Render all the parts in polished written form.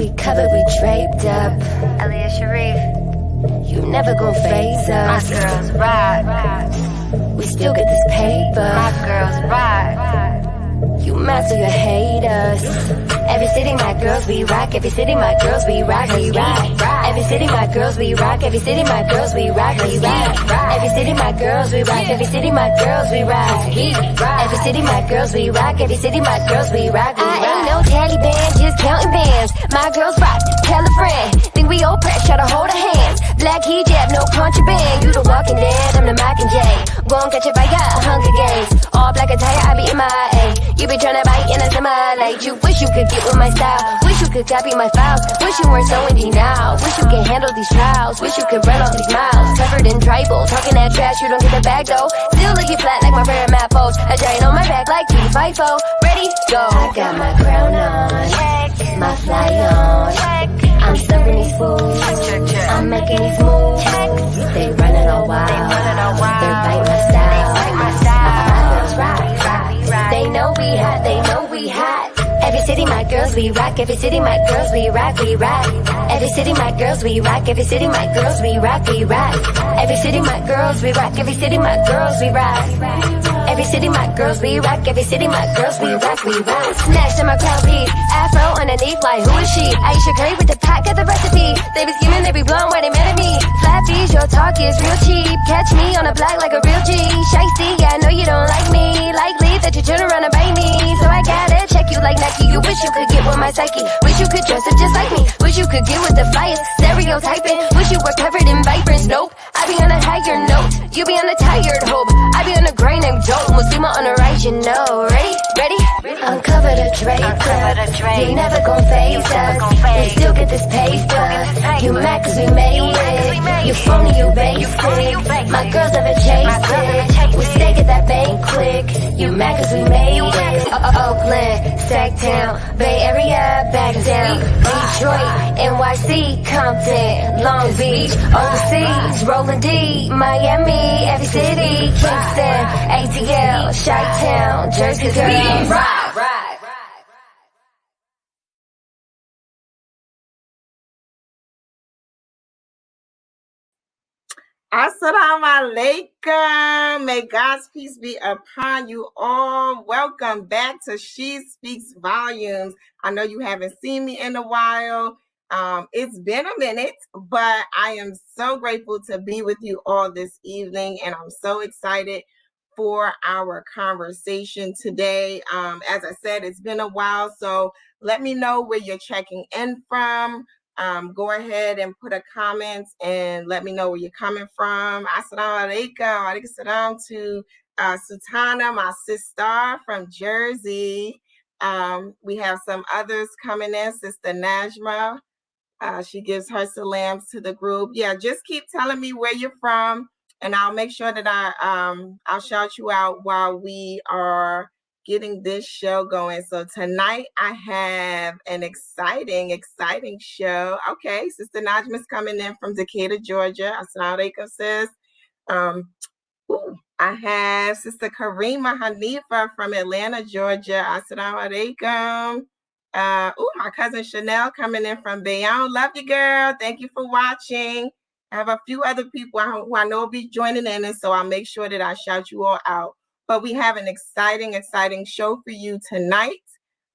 We covered, we draped up. Aliyah Sharif. You never gon' phase us. My girls ride. We still get this paper. My girls ride. You mad so you hate us. Every city, my girls, we rock. Every city, my girls, we rock, we rock. Every city, my girls, we rock. Every city, my girls, we rock, we rock. Every city, my girls, we rock. Every city, my girls, we rock. Every city, my girls, we rock. Every city, my girls, we rock, we rock. I ain't no Taliban, just counting bands. My girls rock, tell a friend. Think we all press, try to hold our hands. Black hijab, no contraband. You the Walking Dead, I'm the Mockingjay. Go and catch a fire, Hunger Games. All black attire, I be MIA. You be tryna bite in a simulate. You wish you could get with my style. Wish you could copy my files. Wish you weren't so indie now. Wish you could handle these trials. Wish you could run all these miles. Covered in tribal, talking that trash, you don't get the bag though. Still looking flat like my favorite map post. A giant on my back like T-FIFO. Ready, go. I got my crown on. Check. My fly on. Check. I'm serving these fools. I'm making these moves. They running all wild. They bite my style. My girls rock. They know we hot. They know we hot. Every city, my girls, we rock. Every city, my girls, we rock, we rock. Every city, my girls, we rock. Every city, my girls, we rock, we rock. Every city, my girls, we rock. Every city, my girls, we rock. Every city, my girls, we rock. Every city, my girls, we rock, we rock. Snatched in my crown piece, afro underneath, like who is she? Aisha Curry with the pack of the recipe. They be scheming, they be blowing why they mad at me. Flat fees, your talk is real cheap. Catch me on the block like a real G. Shiesty, yeah, I know you don't like me. Likely that you turn around and bite me. So I gotta check you like Nike. You wish you could get with my psyche. Wish you could dress up just like me. Wish you could get with the flyers. Stereotyping. Wish you were covered in vibrance. Nope. I be on a higher note. You be on a tired hope. I be on a grain named dope. Muslima on the rise, you know. Ready? Ready? Uncover the drape. You never gon' phase us. We still get this paper. You mad cause we made it. You phony, you basic. My girls never chase it. We stay get that bank quick. You mad cause we made it. Oakland, Sacktown, Bay Area, back down. Detroit, NYC, Compton, Long Beach, overseas, Rolling D, Miami, every city, Kingston, ATL, Chi-Town, Jersey girls. Right. Assalamu alaikum. May God's peace be upon you all. Welcome back to She Speaks Volumes. I know you haven't seen me in a while. It's been a minute, but I am so grateful to be with you all this evening, and I'm so excited for our conversation today. As I said, it's been a while, so let me know where you're checking in from. Go ahead and put a comment and let me know where you're coming from. Assalamu alaikum. Alaikum salam to Sultana, my sister from Jersey. We have some others coming in. Sister Najma, she gives her salams to the group. Yeah, just keep telling me where you're from, and I'll make sure that I'll shout you out while we are getting this show going. So tonight I have an exciting show. Okay, Sister Najma's coming in from Decatur, Georgia. Assalamu alaikum, sis. I have Sister Karima Hanifa from Atlanta, Georgia. Assalamu alaikum. My cousin Chanel coming in from Bayonne. Love you, girl. Thank you for watching. I have a few other people who I know will be joining in, and so I'll make sure that I shout you all out. But we have an exciting show for you tonight.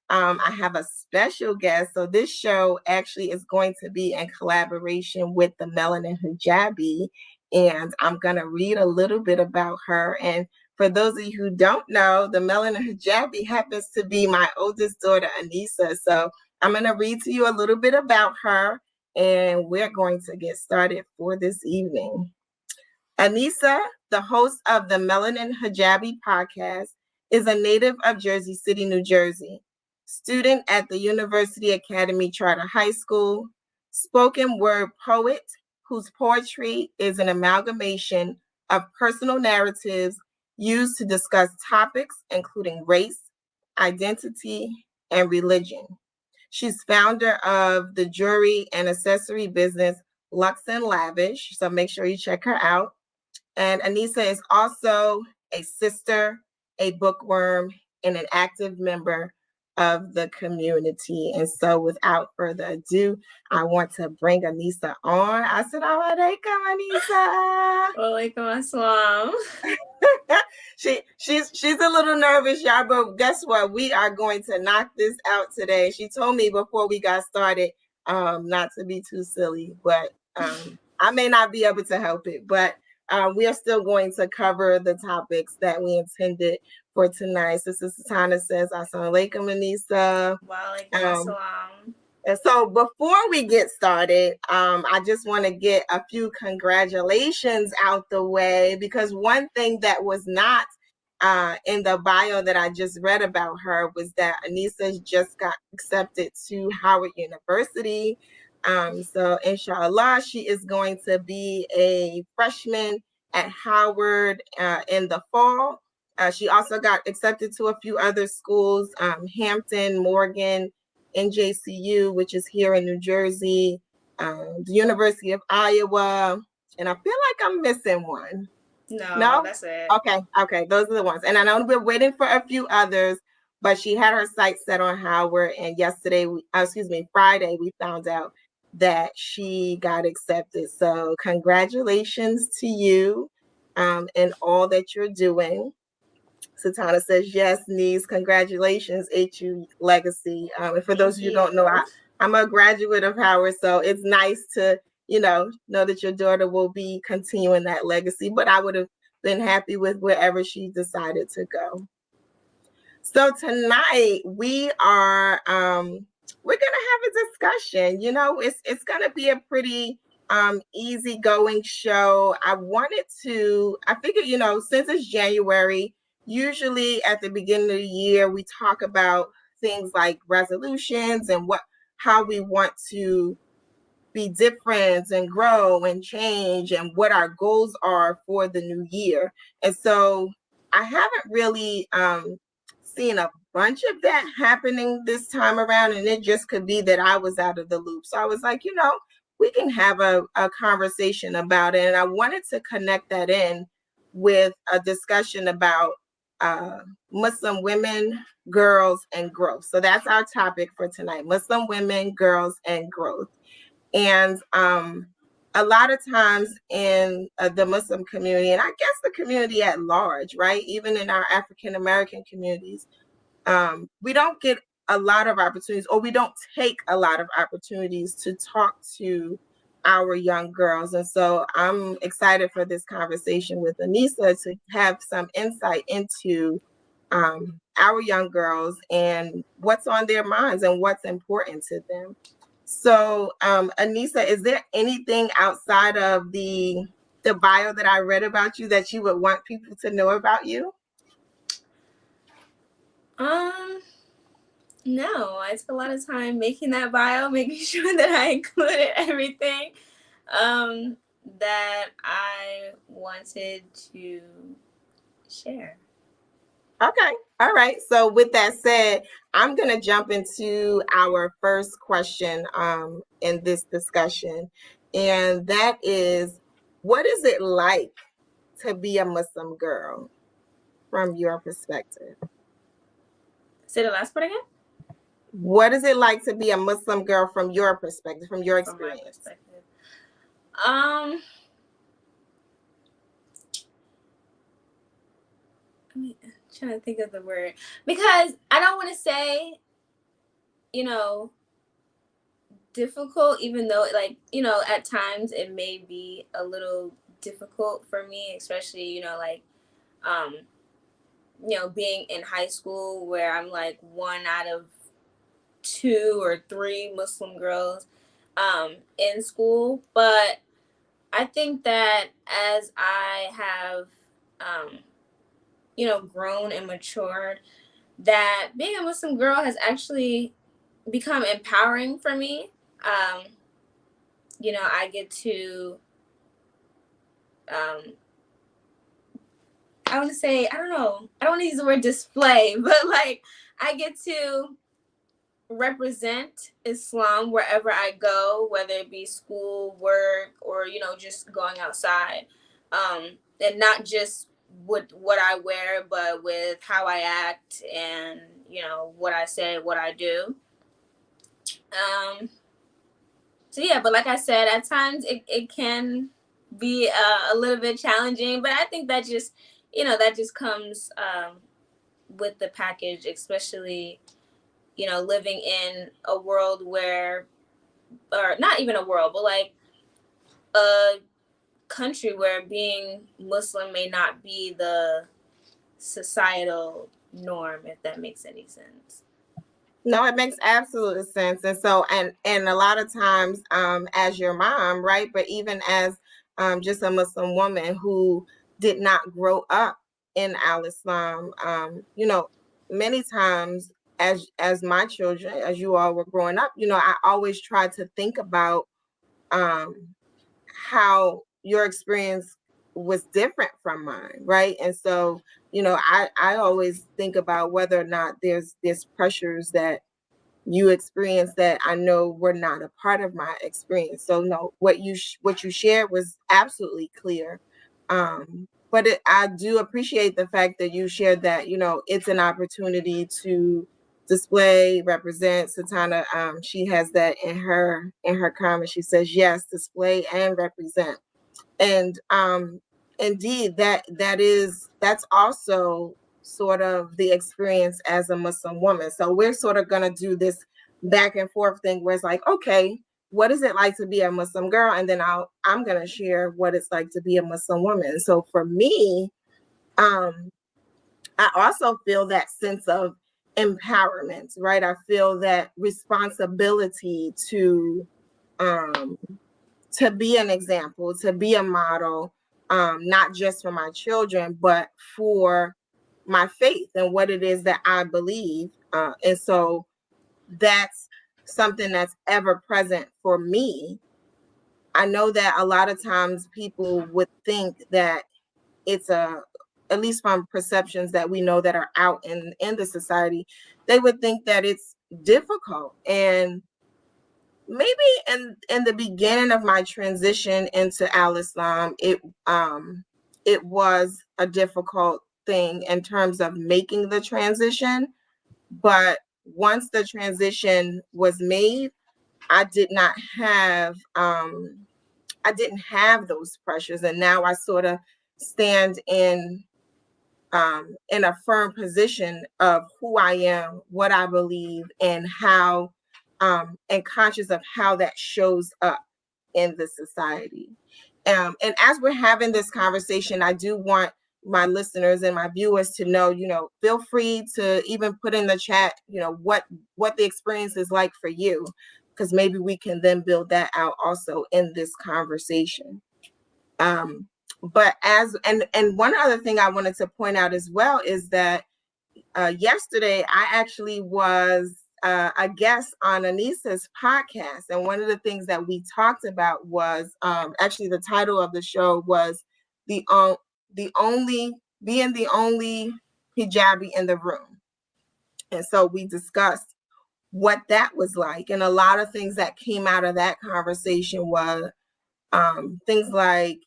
I have a special guest. So this show actually is going to be in collaboration with the Melanin Hijabi. And I'm going to read a little bit about her. And for those of you who don't know, the Melanin Hijabi happens to be my oldest daughter, Aneesah. So I'm going to read to you a little bit about her. And we're going to get started for this evening. Aneesah, the host of the Melanin Hijabi Podcast, is a native of Jersey City, New Jersey, student at the University Academy Charter High School, spoken word poet whose poetry is an amalgamation of personal narratives used to discuss topics including race, identity, and religion. She's founder of the jewelry and accessory business Lux and Lavish, so make sure you check her out. And Aneesah is also a sister, a bookworm, and an active member of the community. And so without further ado, I want to bring Aneesah on. Assalamu alaikum, Aneesah. Walaikum assalam. She's a little nervous, y'all, but guess what? We are going to knock this out today. She told me before we got started not to be too silly, but I may not be able to help it, but we are still going to cover the topics that we intended for tonight. So Sister Tana says, Assalamu alaikum, Aneesah. Walaikum assalam. And so before we get started, I just want to get a few congratulations out the way, because one thing that was not in the bio that I just read about her was that Aneesah just got accepted to Howard University. So inshallah, she is going to be a freshman at Howard in the fall. She also got accepted to a few other schools, Hampton, Morgan, NJCU, which is here in New Jersey, the University of Iowa, and I feel like I'm missing one. No, that's it. Okay, those are the ones. And I know we're waiting for a few others, but she had her sights set on Howard, and Friday, we found out that she got accepted. So congratulations to you and all that you're doing. Satana says, yes, niece, congratulations, HU Legacy. And for those of you who don't know, I'm a graduate of Howard, so it's nice to, know that your daughter will be continuing that legacy, but I would have been happy with wherever she decided to go. So tonight we are, we're going to have a discussion. It's going to be a pretty easygoing show. I figured, since it's January, usually at the beginning of the year, we talk about things like resolutions and how we want to be different and grow and change and what our goals are for the new year. And so I haven't really seen a bunch of that happening this time around, and it just could be that I was out of the loop. So I was like, we can have a conversation about it. And I wanted to connect that in with a discussion about Muslim women, girls, and growth. So that's our topic for tonight: Muslim women, girls, and growth. And a lot of times in the Muslim community, and I guess the community at large, right, even in our African American communities, we don't get a lot of opportunities, or we don't take a lot of opportunities to talk to our young girls. And so I'm excited for this conversation with Aneesah to have some insight into our young girls and what's on their minds and what's important to them. So Aneesah, is there anything outside of the bio that I read about you that you would want people to know about you? No, I took a lot of time making that bio, making sure that I included everything that I wanted to share. Okay. All right. So with that said, I'm going to jump into our first question in this discussion. And that is, what is it like to be a Muslim girl from your perspective? Say the last part again. What is it like to be a Muslim girl from your perspective, from your experience? From my perspective. I'm trying to think of the word, because I don't want to say, difficult, even though at times it may be a little difficult for me, especially, being in high school where I'm like one out of 2 or 3 Muslim girls in school. But I think that as I have, grown and matured, that being a Muslim girl has actually become empowering for me. I get to, I want to say, I don't know, I don't want to use the word display, but I get to represent Islam wherever I go, whether it be school, work, or, just going outside. And not just with what I wear, but with how I act and, what I say, what I do. So yeah, but like I said, at times it can be a little bit challenging, but I think that just comes with the package, especially living in a world where, or not even a world, but like a country where being Muslim may not be the societal norm, if that makes any sense. No, it makes absolute sense. And so, and a lot of times, as your mom, right? But even as just a Muslim woman who did not grow up in Al-Islam, many times as my children, as you all were growing up, I always tried to think about how your experience was different from mine, right? And so, I always think about whether or not there's pressures that you experience that I know were not a part of my experience. So no, what you shared was absolutely clear. But I do appreciate the fact that you shared that, it's an opportunity to display, represent. Satana, she has that in her comment. She says, yes, display and represent. And indeed, that's also sort of the experience as a Muslim woman. So we're sort of going to do this back and forth thing where it's like, okay, what is it like to be a Muslim girl? And then I'm going to share what it's like to be a Muslim woman. So for me, I also feel that sense of empowerment, right? I feel that responsibility to be an example, to be a model, not just for my children, but for my faith and what it is that I believe. And so that's something that's ever present for me. I know that a lot of times people would think that it's at least from perceptions that we know that are out in the society, they would think that it's difficult. And maybe in the beginning of my transition into Al-Islam, it was a difficult thing in terms of making the transition. But once the transition was made, I didn't have those pressures, and now I sort of stand in a firm position of who I am, what I believe, and how and conscious of how that shows up in the society. And as we're having this conversation, I do want my listeners and my viewers to know, feel free to even put in the chat, what the experience is like for you, because maybe we can then build that out also in this conversation. But and one other thing I wanted to point out as well is that yesterday I actually was a guest on Aneesah's podcast, and one of the things that we talked about was actually the title of the show was the only hijabi in the room. And so we discussed what that was like, and a lot of things that came out of that conversation was things like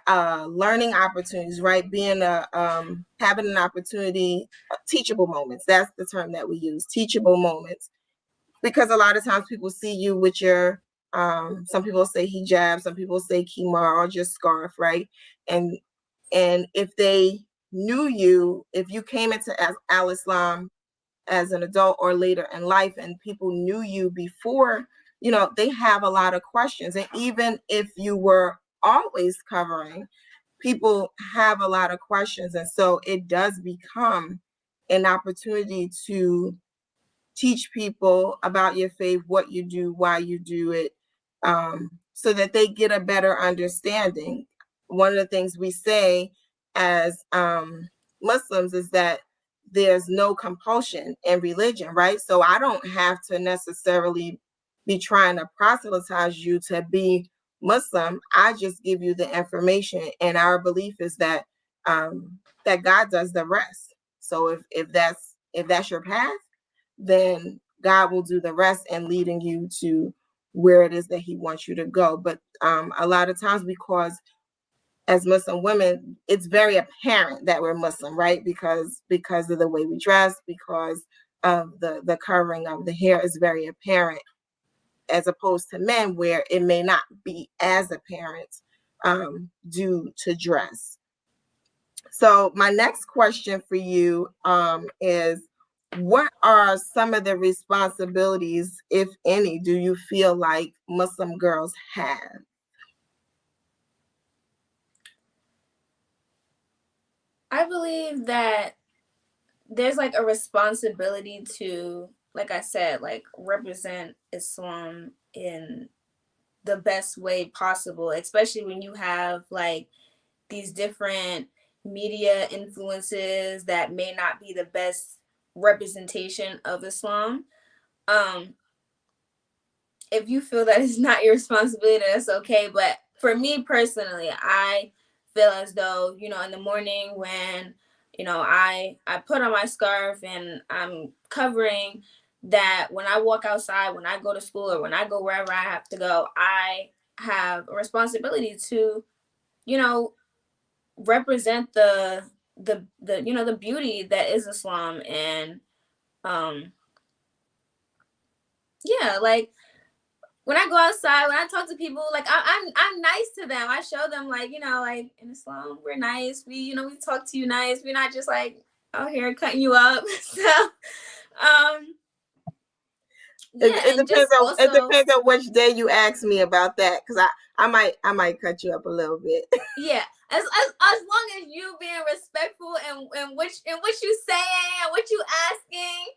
learning opportunities, right? Being having an opportunity, teachable moments. That's the term that we use, teachable moments, because a lot of times people see you with your, some people say hijab, some people say kimar, or just scarf, right? And if they knew you, if you came into Al-Islam as an adult or later in life, and people knew you before, they have a lot of questions. And even if you were always covering, people have a lot of questions. And so it does become an opportunity to teach people about your faith, what you do, why you do it, so that they get a better understanding. One of the things we say as Muslims is that there's no compulsion in religion, right? So I don't have to necessarily be trying to proselytize you to be Muslim. I just give you the information, and our belief is that that God does the rest. So if that's your path, then God will do the rest and leading you to where it is that He wants you to go. But a lot of times, because as Muslim women, it's very apparent that we're Muslim, right? Because of the way we dress, because of the covering of the hair is very apparent, as opposed to men where it may not be as apparent due to dress. So my next question for you is, what are some of the responsibilities, if any, do you feel like Muslim girls have? I believe that there's like a responsibility to, like I said, like represent Islam in the best way possible, especially when you have like these different media influences that may not be the best representation of Islam. If you feel that it's not your responsibility, that's okay. But for me personally, I feel as though, you know, in the morning when, you know, I put on my scarf and I'm covering, that when I walk outside, when I go to school or when I go wherever I have to go, I have a responsibility to, you know, represent the you know, the beauty that is Islam. And yeah, like when I go outside, when I talk to people, like I'm nice to them. I show them, like, you know, like in Islam we're nice. We, you know, we talk to you nice. We're not just like out here cutting you up. So yeah, It and depends just on also, which day you ask me about that, because I might cut you up a little bit. yeah, as long as you being respectful and which you saying and what you asking,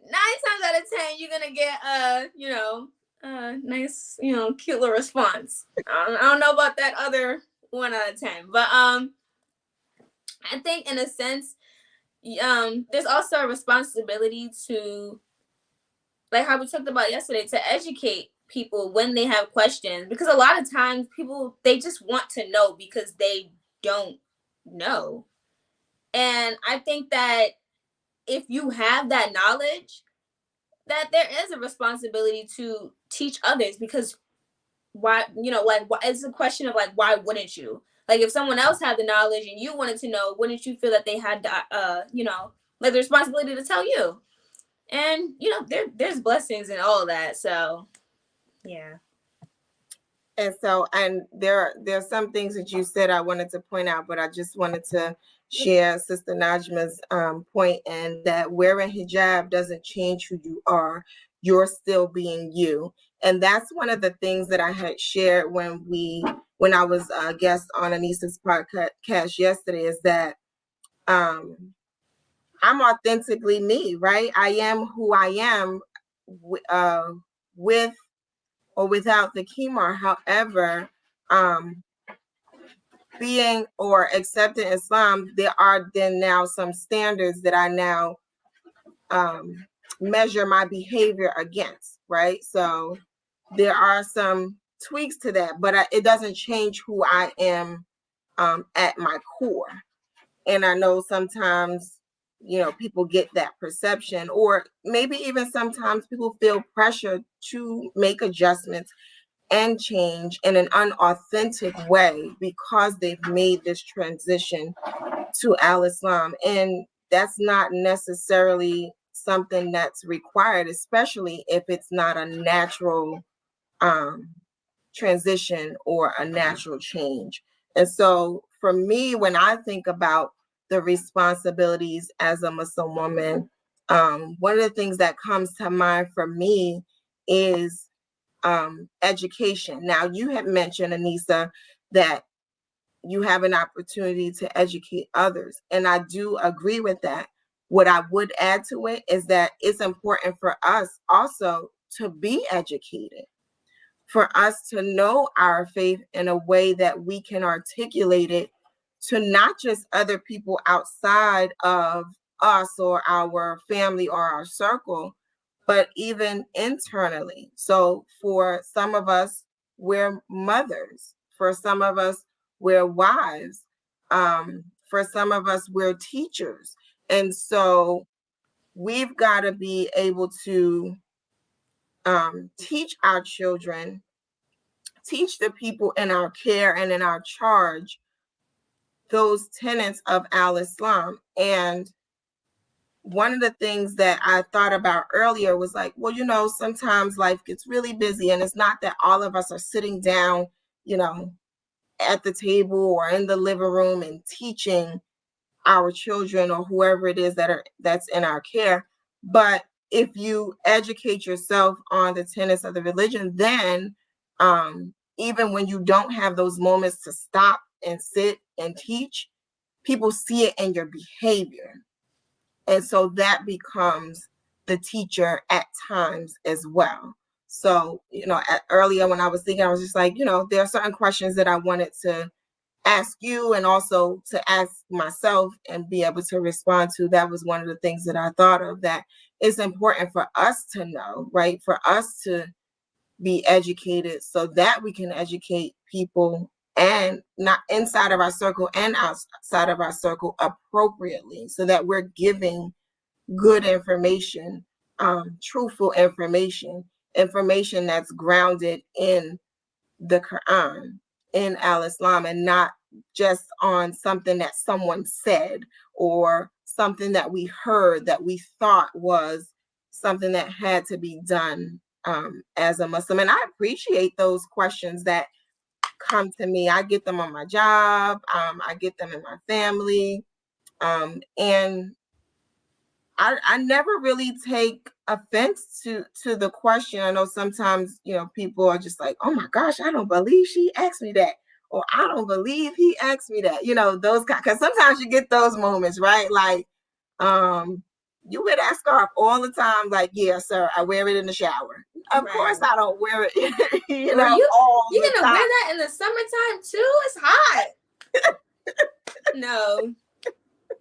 9 times out of 10 you're gonna get you know, nice, you know, cute little response. I don't know about that other 1 out of 10, but I think in a sense, there's also a responsibility to, like how we talked about yesterday, to educate people when they have questions, because a lot of times people, they just want to know because they don't know. And I think that if you have that knowledge, that there is a responsibility to teach others, because why, you know, like, it's a question of like, why wouldn't you? Like if someone else had the knowledge and you wanted to know, wouldn't you feel that they had you know, like the responsibility to tell you? And you know, there's blessings in all of that. So yeah. And so, and there's some things that you said I wanted to point out, but I just wanted to share Sister Najma's point, and that wearing hijab doesn't change who you are. You're still being you. And that's one of the things that I had shared when I was a guest on Aneesah's podcast yesterday, is that I'm authentically me, right? I am who I am with or without the kimar. However, being or accepting Islam, there are then now some standards that I now measure my behavior against, right? So there are some tweaks to that, but it doesn't change who I am at my core. And I know sometimes, you know, people get that perception, or maybe even sometimes people feel pressure to make adjustments and change in an unauthentic way because they've made this transition to Al-Islam. And that's not necessarily something that's required, especially if it's not a natural transition or a natural change. And so for me, when I think about the responsibilities as a Muslim woman, one of the things that comes to mind for me is education. Now, you had mentioned, Aneesah, that you have an opportunity to educate others, and I do agree with that. What I would add to it is that it's important for us also to be educated, for us to know our faith in a way that we can articulate it to not just other people outside of us or our family or our circle, but even internally. So for some of us, we're mothers. For some of us, we're wives. For some of us, we're teachers. And so we've got to be able to teach our children, teach the people in our care and in our charge those tenets of al-Islam. And one of the things that I thought about earlier was like, well, sometimes life gets really busy, and it's not that all of us are sitting down, at the table or in the living room and teaching our children or whoever it is that's in our care. But if you educate yourself on the tenets of the religion, then even when you don't have those moments to stop and sit and teach, people see it in your behavior. And so that becomes the teacher at times as well. So, earlier when I was thinking, I was just like, there are certain questions that I wanted to ask you and also to ask myself and be able to respond to. That was one of the things that I thought of, that it's important for us to know, right? For us to be educated so that we can educate people, and not inside of our circle and outside of our circle, appropriately, so that we're giving good information, truthful information that's grounded in the Quran, in al-Islam, and not just on something that someone said or something that we heard that we thought was something that had to be done as a Muslim. And I appreciate those questions that come to me. I get them on my job. I get them in my family. And I never really take offense to the question. I know sometimes, people are just like, oh my gosh, I don't believe she asked me that. Or I don't believe he asked me that. Those kind, because sometimes you get those moments, right? Like, you wear that scarf all the time. Like, yeah, sir, I wear it in the shower. Of course I don't wear it, all you the gonna time. wear that in the summertime too? It's hot. No.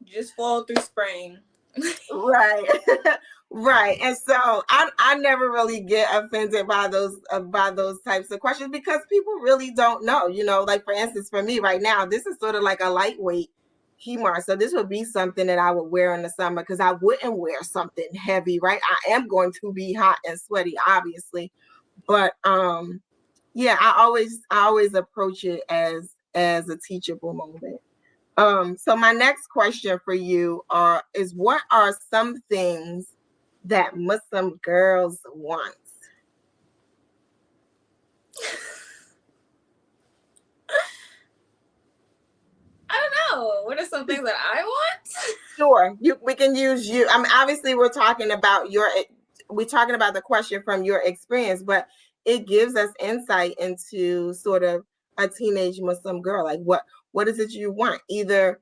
Just fall through spring. Right. Right. And so I never really get offended by those types of questions, because people really don't know. Like, for instance, for me right now, this is sort of like a lightweight khimar. So this would be something that I would wear in the summer, because I wouldn't wear something heavy, right? I am going to be hot and sweaty, obviously. But yeah, I always approach it as a teachable moment. So my next question for you is, what are some things that Muslim girls want? I don't know. What are some things that I want? Sure, we can use you. I mean, obviously, we're talking about the question from your experience, but it gives us insight into sort of a teenage Muslim girl. Like, what is it you want, either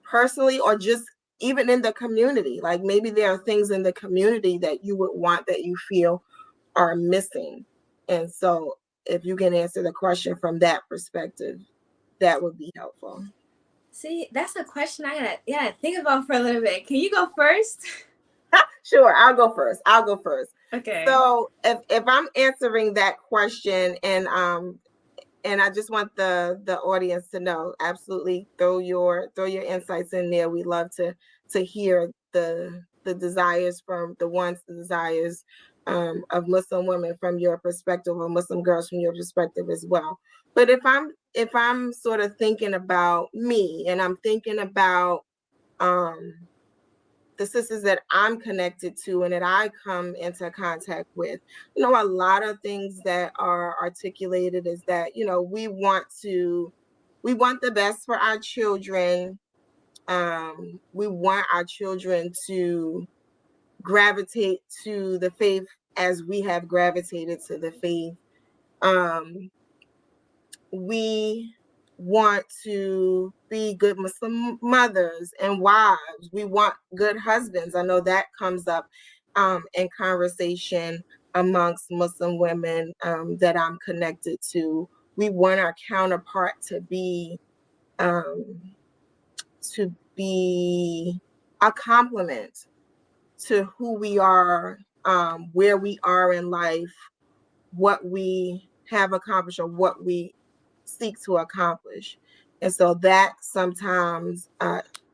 personally or just even in the community? Like, maybe there are things in the community that you would want that you feel are missing. And so if you can answer the question from that perspective, that would be helpful. See, that's a question I gotta think about for a little bit. Can you go first? Sure, I'll go first. Okay. So if I'm answering that question, and I just want the audience to know, absolutely throw your insights in there. We love to hear the desires from the desires of Muslim women from your perspective, or Muslim girls from your perspective as well. But if I'm sort of thinking about me, and I'm thinking about the sisters that I'm connected to and that I come into contact with, a lot of things that are articulated is that, we want the best for our children. We want our children to gravitate to the faith as we have gravitated to the faith. We want to be good Muslim mothers and wives. We want good husbands. I know that comes up in conversation amongst Muslim women that I'm connected to. We want our counterpart to be a complement to who we are, where we are in life, what we have accomplished, or what we seek to accomplish. And so that sometimes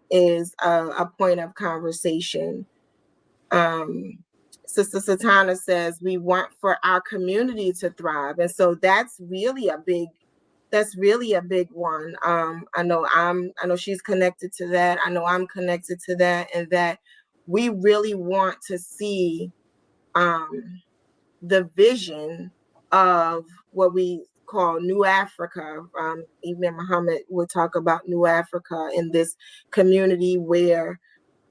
is a point of conversation. Sister Satana says we want for our community to thrive. And so that's really a big that's really a big one. I know she's connected to that. I know I'm connected to that, and that we really want to see the vision of what we call New Africa. Even Muhammad would talk about New Africa in this community where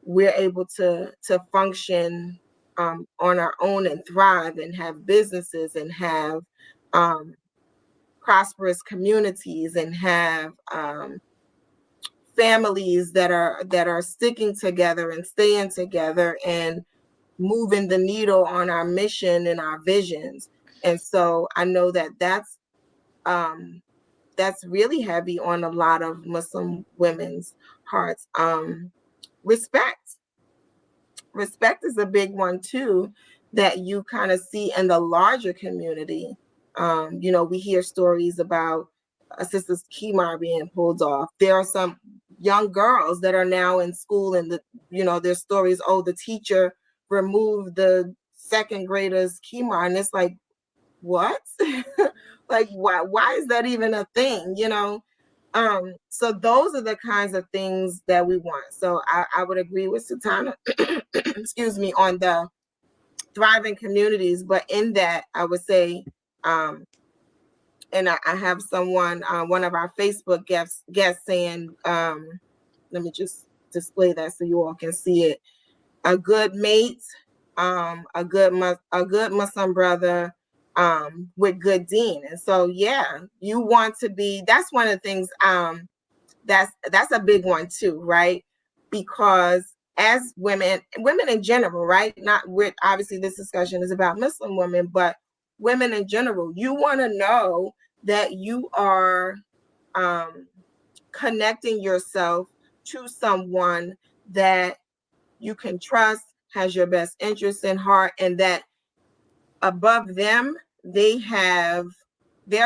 we're able to function on our own and thrive and have businesses and have prosperous communities and have families that are sticking together and staying together and moving the needle on our mission and our visions. And so I know that that's really heavy on a lot of Muslim women's hearts. Respect is a big one too, that you kind of see in the larger community. We hear stories about a sister's kimar being pulled off. There are some young girls that are now in school, and there's stories, oh, the teacher removed the second grader's kimar, and it's like, what? Like, why is that even a thing? So those are the kinds of things that we want. So I would agree with Sultana, excuse me, on the thriving communities. But in that, I would say, and I have someone, one of our Facebook guests saying, let me just display that so you all can see it. A good mate, a good Muslim brother, with good deen. And so, yeah, you want to be, that's one of the things, that's a big one too, right? Because as women in general, right? Not with, obviously this discussion is about Muslim women, but women in general, you want to know that you are connecting yourself to someone that you can trust, has your best interests in heart, and that above them, they're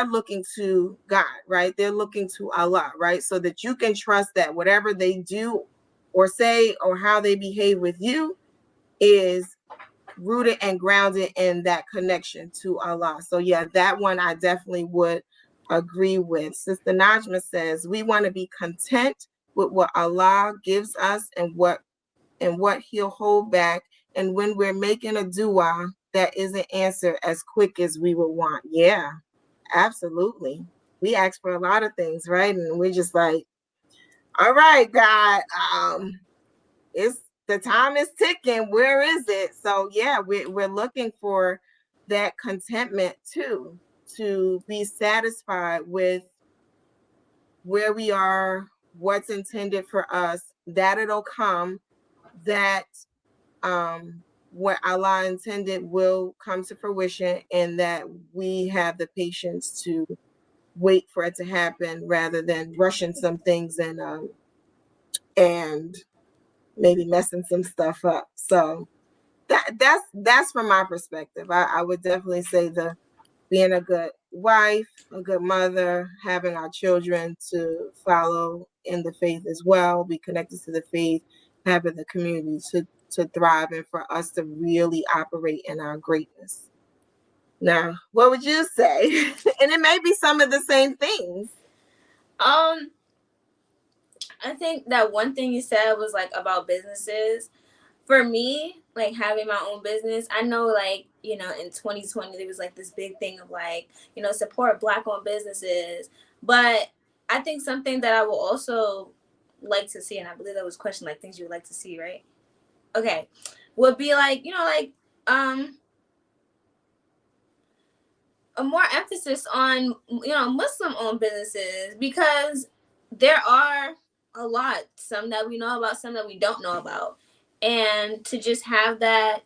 looking to God, right? They're looking to Allah, right? So that you can trust that whatever they do or say or how they behave with you is rooted and grounded in that connection to Allah. So yeah, that one I definitely would agree with. Sister Najma says, we want to be content with what Allah gives us and what he'll hold back. And when we're making a dua, that isn't answered as quick as we would want. Yeah, absolutely. We ask for a lot of things, right? And we're just like, all right, God, it's the time is ticking. Where is it? So yeah, we're looking for that contentment too, to be satisfied with where we are, what's intended for us, that it'll come, that what Allah intended will come to fruition, and that we have the patience to wait for it to happen rather than rushing some things and maybe messing some stuff up. So that's from my perspective. I would definitely say the being a good wife, a good mother, having our children to follow in the faith as well, be connected to the faith, having the community to thrive, and for us to really operate in our greatness. Now, what would you say? And it may be some of the same things. I think that one thing you said was like about businesses. For me, like having my own business, I know like, in 2020 there was like this big thing of like, support Black owned businesses. But I think something that I will also like to see, and I believe that was question like things you would like to see, right? Okay. Would be like, a more emphasis on, Muslim owned businesses, because there are a lot, some that we know about, some that we don't know about. And to just have that,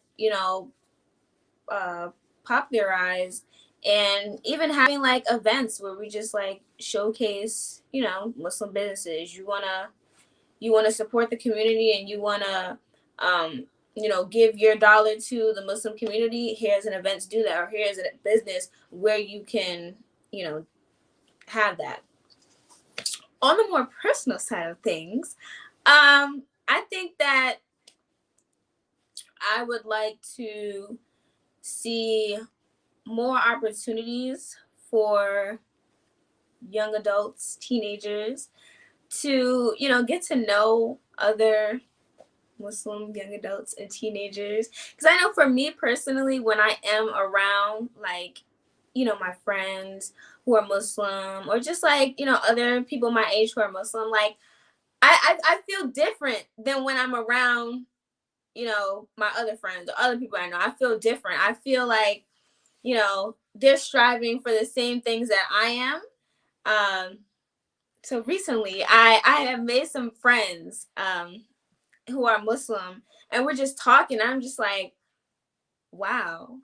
popularized, and even having like events where we just like showcase, Muslim businesses. You wanna support the community, and you wanna give your dollar to the Muslim community. Here's an event to do that, or here's a business where you can, have that. On the more personal side of things, I think that I would like to see more opportunities for young adults, teenagers, to, you know, get to know other Muslim young adults and teenagers. Because I know for me personally, when I am around, like, you know, my friends who are Muslim, or just like, you know, other people my age who are Muslim, like, I feel different than when I'm around, you know, my other friends or other people I know. I feel different. I feel like, you know, they're striving for the same things that I am. So recently I have made some friends who are Muslim, and we're just talking. I'm just like, wow,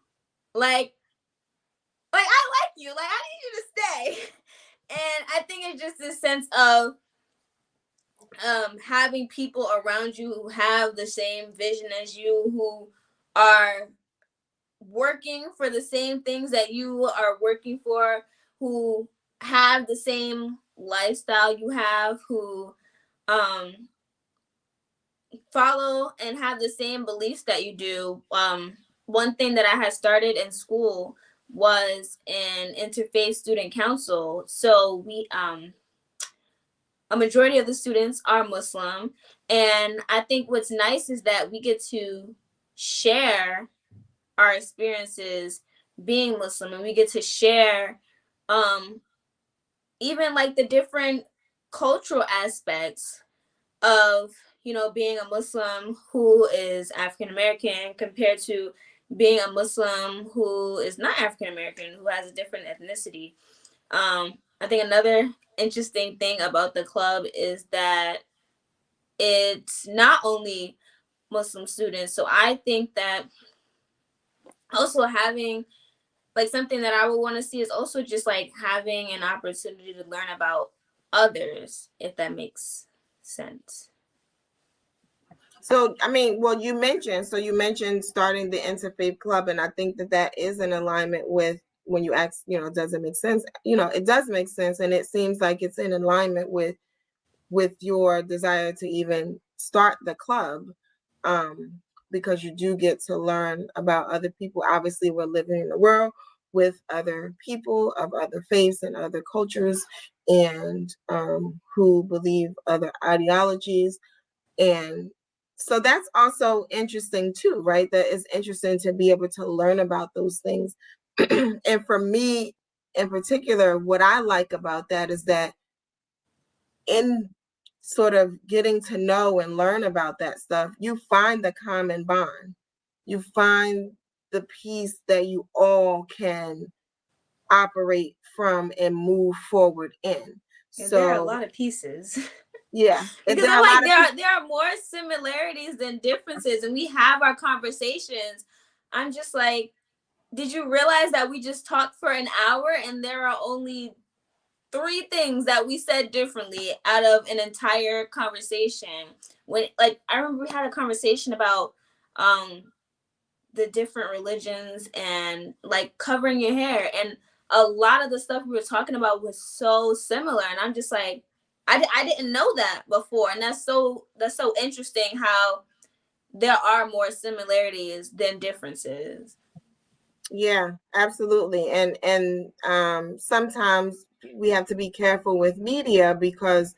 like I like you, like I need you to stay. And I think it's just this sense of having people around you who have the same vision as you, who are working for the same things that you are working for, who have the same lifestyle you have, who um follow and have the same beliefs that you do. One thing that I had started in school was an interfaith student council. So we a majority of the students are Muslim, and I think what's nice is that we get to share our experiences being Muslim, and we get to share even like the different cultural aspects of, you know, being a Muslim who is African American compared to being a Muslim who is not African American, who has a different ethnicity. I think another interesting thing about the club is that it's not only Muslim students. So I think that also having like something that I would want to see is also just like having an opportunity to learn about others, if that makes sense. So, I mean, well, you mentioned starting the interfaith club, and I think that that is in alignment with when you ask, you know, does it make sense? You know, it does make sense, and it seems like it's in alignment with your desire to even start the club, because you do get to learn about other people. Obviously, we're living in a world with other people of other faiths and other cultures, and who believe other ideologies. And so that's also interesting too, right? That is interesting to be able to learn about those things. And for me in particular, what I like about that is that in sort of getting to know and learn about that stuff, you find the common bond. You find the piece that you all can operate from and move forward in. Yeah, So there are a lot of pieces. Yeah, because there are I'm a lot like of there are more similarities than differences, and we have our conversations. I'm just like, did you realize that we just talked for an hour and there are only 3 things that we said differently out of an entire conversation? When, like, I remember we had a conversation about the different religions and like covering your hair, and a lot of the stuff we were talking about was so similar, and I'm just like, I didn't know that before, and that's so interesting how there are more similarities than differences. Yeah, absolutely. And sometimes we have to be careful with media, because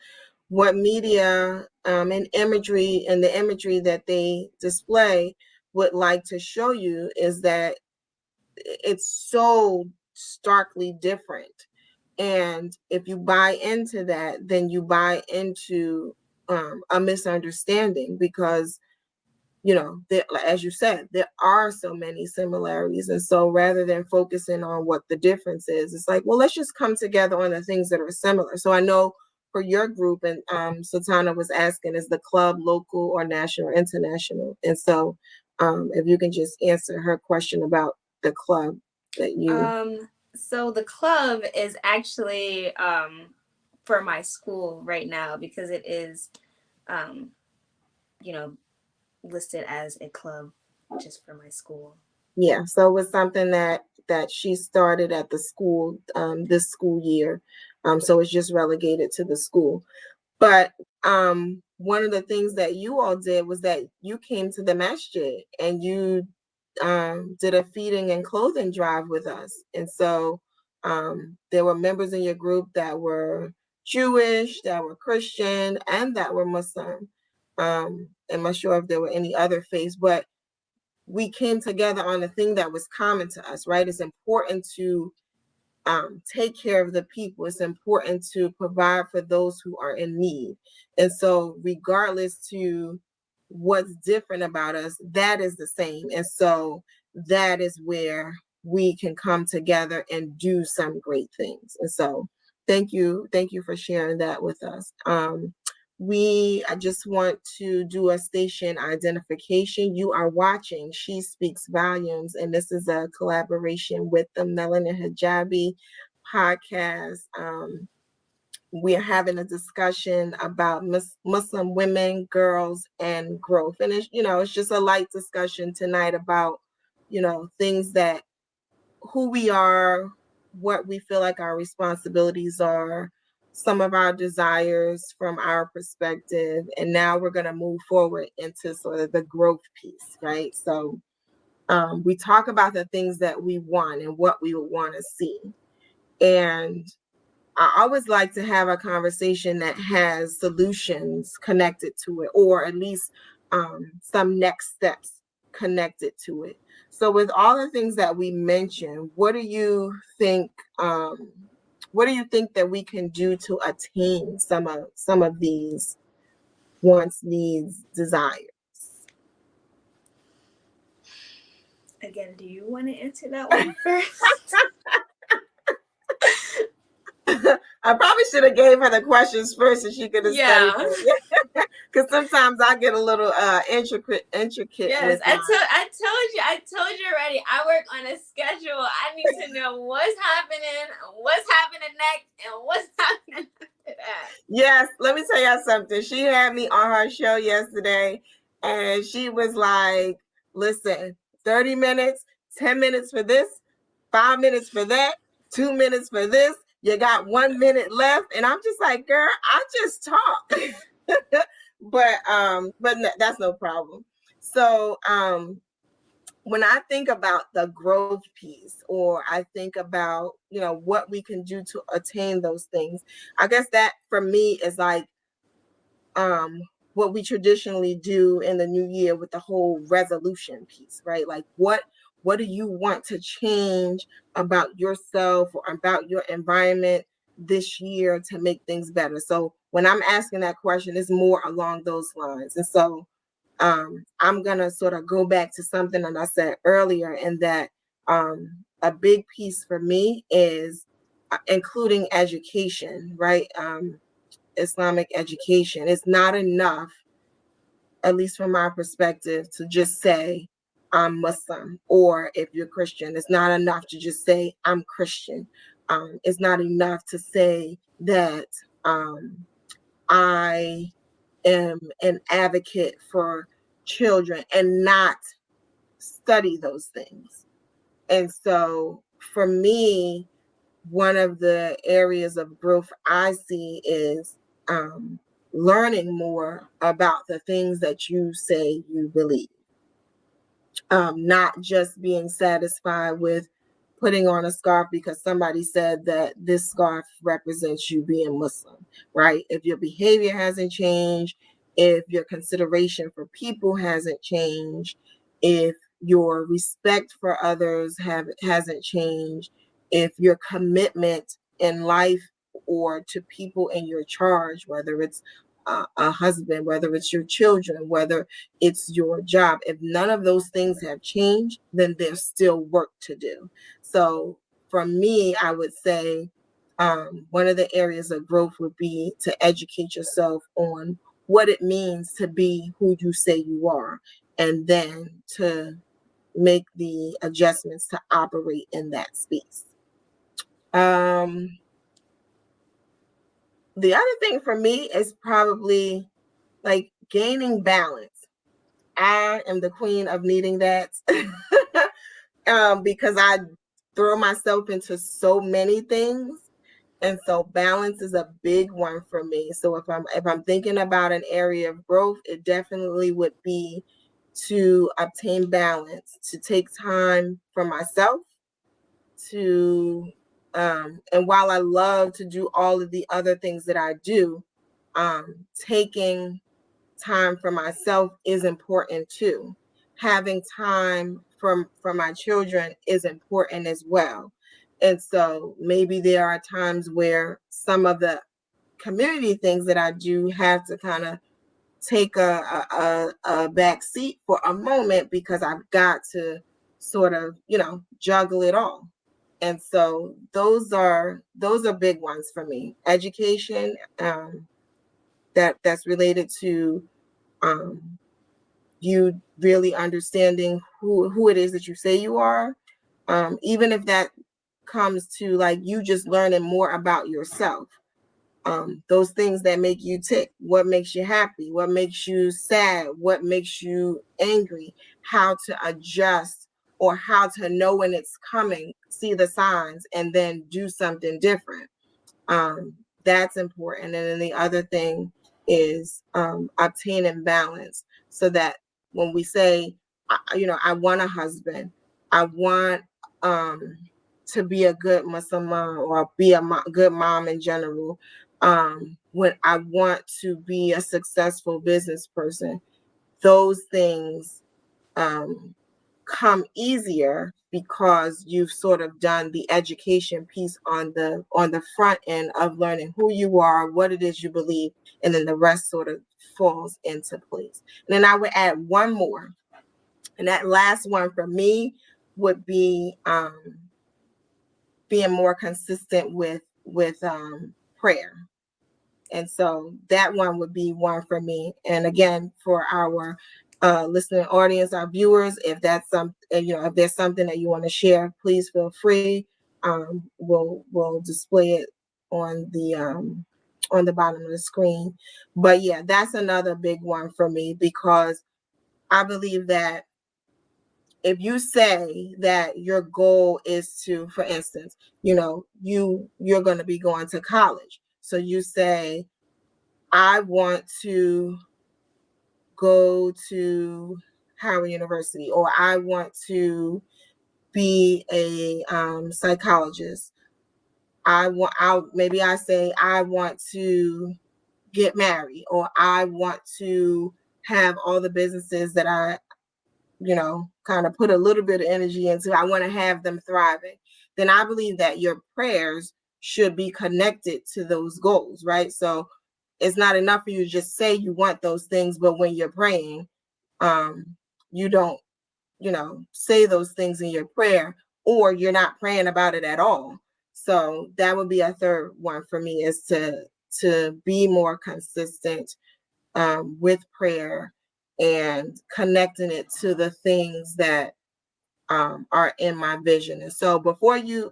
what media and imagery and the imagery that they display would like to show you is that it's so starkly different. And if you buy into that, then you buy into a misunderstanding, because you know, there, as you said, there are so many similarities. And so rather than focusing on what the difference is, it's like, well, let's just come together on the things that are similar. So I know for your group, and Sultana was asking, is the club local or national or international? And so if you can just answer her question about the club that you... So the club is actually for my school right now, because it is you know, listed as a club just for my school. Yeah, so it was something that she started at the school this school year. So it's just relegated to the school. But one of the things that you all did was that you came to the masjid and you did a feeding and clothing drive with us. And so there were members in your group that were Jewish, that were Christian, and that were Muslim. I'm not sure if there were any other faiths, but we came together on a thing that was common to us, right? It's important to take care of the people. It's important to provide for those who are in need. And so regardless to what's different about us, that is the same. And so that is where we can come together and do some great things. And so thank you for sharing that with us. I just want to do a station identification. You are watching She Speaks Volumes, and this is a collaboration with the Melanin Hijabi Podcast. We are having a discussion about Muslim women, girls, and growth. And it's just a light discussion tonight about, things that, who we are, what we feel like our responsibilities are, some of our desires from our perspective. And now we're going to move forward into sort of the growth piece, right? So we talk about the things that we want and what we would want to see. And I always like to have a conversation that has solutions connected to it, or at least some next steps connected to it. So with all the things that we mentioned, what do you think that we can do to attain some of these wants, needs, desires? Again, do you want to answer that one first? I probably should have gave her the questions first, and she could have studied them. Because sometimes I get a little intricate. Yes, I told you already. I work on a schedule. I need to know what's happening next, and what's happening after that. Yes, let me tell you something. She had me on her show yesterday, and she was like, "Listen, 30 minutes, 10 minutes for this, 5 minutes for that, 2 minutes for this. You got 1 minute left." And I'm just like, "Girl, I just talk." but that's no problem. So when I think about the growth piece, or I think about, what we can do to attain those things, I guess that for me is like what we traditionally do in the new year with the whole resolution piece, right? Like what do you want to change about yourself or about your environment this year to make things better? So when I'm asking that question, it's more along those lines. And so I'm going to sort of go back to something that I said earlier, and that a big piece for me is including education, right? Islamic education. It's not enough, at least from my perspective, to just say I'm Muslim, or if you're Christian, it's not enough to just say I'm Christian. It's not enough to say that I am an advocate for children and not study those things. And so for me, one of the areas of growth I see is learning more about the things that you say you believe. Not just being satisfied with putting on a scarf because somebody said that this scarf represents you being Muslim, right? If your behavior hasn't changed, if your consideration for people hasn't changed, if your respect for others hasn't changed, if your commitment in life or to people in your charge, whether it's a husband, whether it's your children, whether it's your job, if none of those things have changed, then there's still work to do. So for me, I would say one of the areas of growth would be to educate yourself on what it means to be who you say you are, and then to make the adjustments to operate in that space. The other thing for me is probably like gaining balance. I am the queen of needing that because I throw myself into so many things. And so balance is a big one for me. So if I'm thinking about an area of growth, it definitely would be to obtain balance, to take time for myself, to And while I love to do all of the other things that I do, taking time for myself is important too. Having time for my children is important as well. And so maybe there are times where some of the community things that I do have to kind of take a back seat for a moment because I've got to sort of, juggle it all. And so those are big ones for me. Education, that's related to you really understanding who it is that you say you are, even if that comes to like you just learning more about yourself. Those things that make you tick, what makes you happy, what makes you sad, what makes you angry, how to adjust or how to know when it's coming, see the signs, and then do something different. That's important. And then the other thing is obtaining balance so that when we say, I want a husband, I want to be a good Muslim mom or be a good mom in general, when I want to be a successful business person, those things come easier because you've sort of done the education piece on the front end of learning who you are, what it is you believe, and then the rest sort of falls into place. And then I would add one more, and that last one for me would be being more consistent with prayer. And so that one would be one for me. And again, for our listening audience, our viewers, if that's if there's something that you want to share, please feel free. We'll display it on the bottom of the screen. But yeah, that's another big one for me because I believe that if you say that your goal is to, for instance, you're going to be going to college. So you say, I want to go to Howard University, or I want to be a psychologist. Maybe I say I want to get married, or I want to have all the businesses that I, kind of put a little bit of energy into. I want to have them thriving. Then I believe that your prayers should be connected to those goals, right? So it's not enough for you to just say you want those things, but when you're praying, you don't, say those things in your prayer, or you're not praying about it at all. So that would be a third one for me, is to be more consistent with prayer and connecting it to the things that are in my vision. And so before you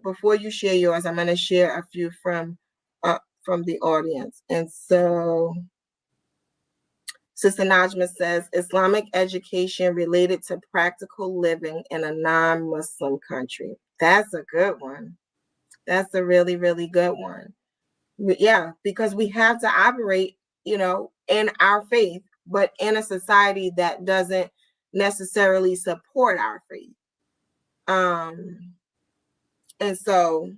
share yours, I'm going to share a few from the audience. And so Sister Najma says, Islamic education related to practical living in a non-Muslim country. That's a good one. That's a really, really good one. Yeah, because we have to operate, in our faith, but in a society that doesn't necessarily support our faith. And so,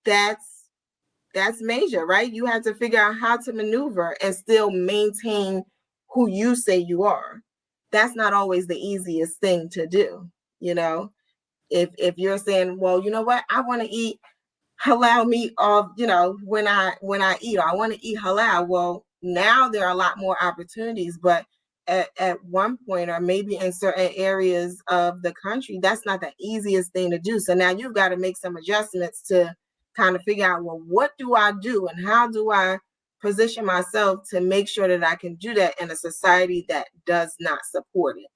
that's major, right? You have to figure out how to maneuver and still maintain who you say you are. That's not always the easiest thing to do. If you're saying, well, you know what, I want to eat halal meat off, when I eat, or I want to eat halal. Well, now there are a lot more opportunities, but at one point, or maybe in certain areas of the country, that's not the easiest thing to do. So now you've got to make some adjustments to kind of figure out, well, what do I do and how do I position myself to make sure that I can do that in a society that does not support it.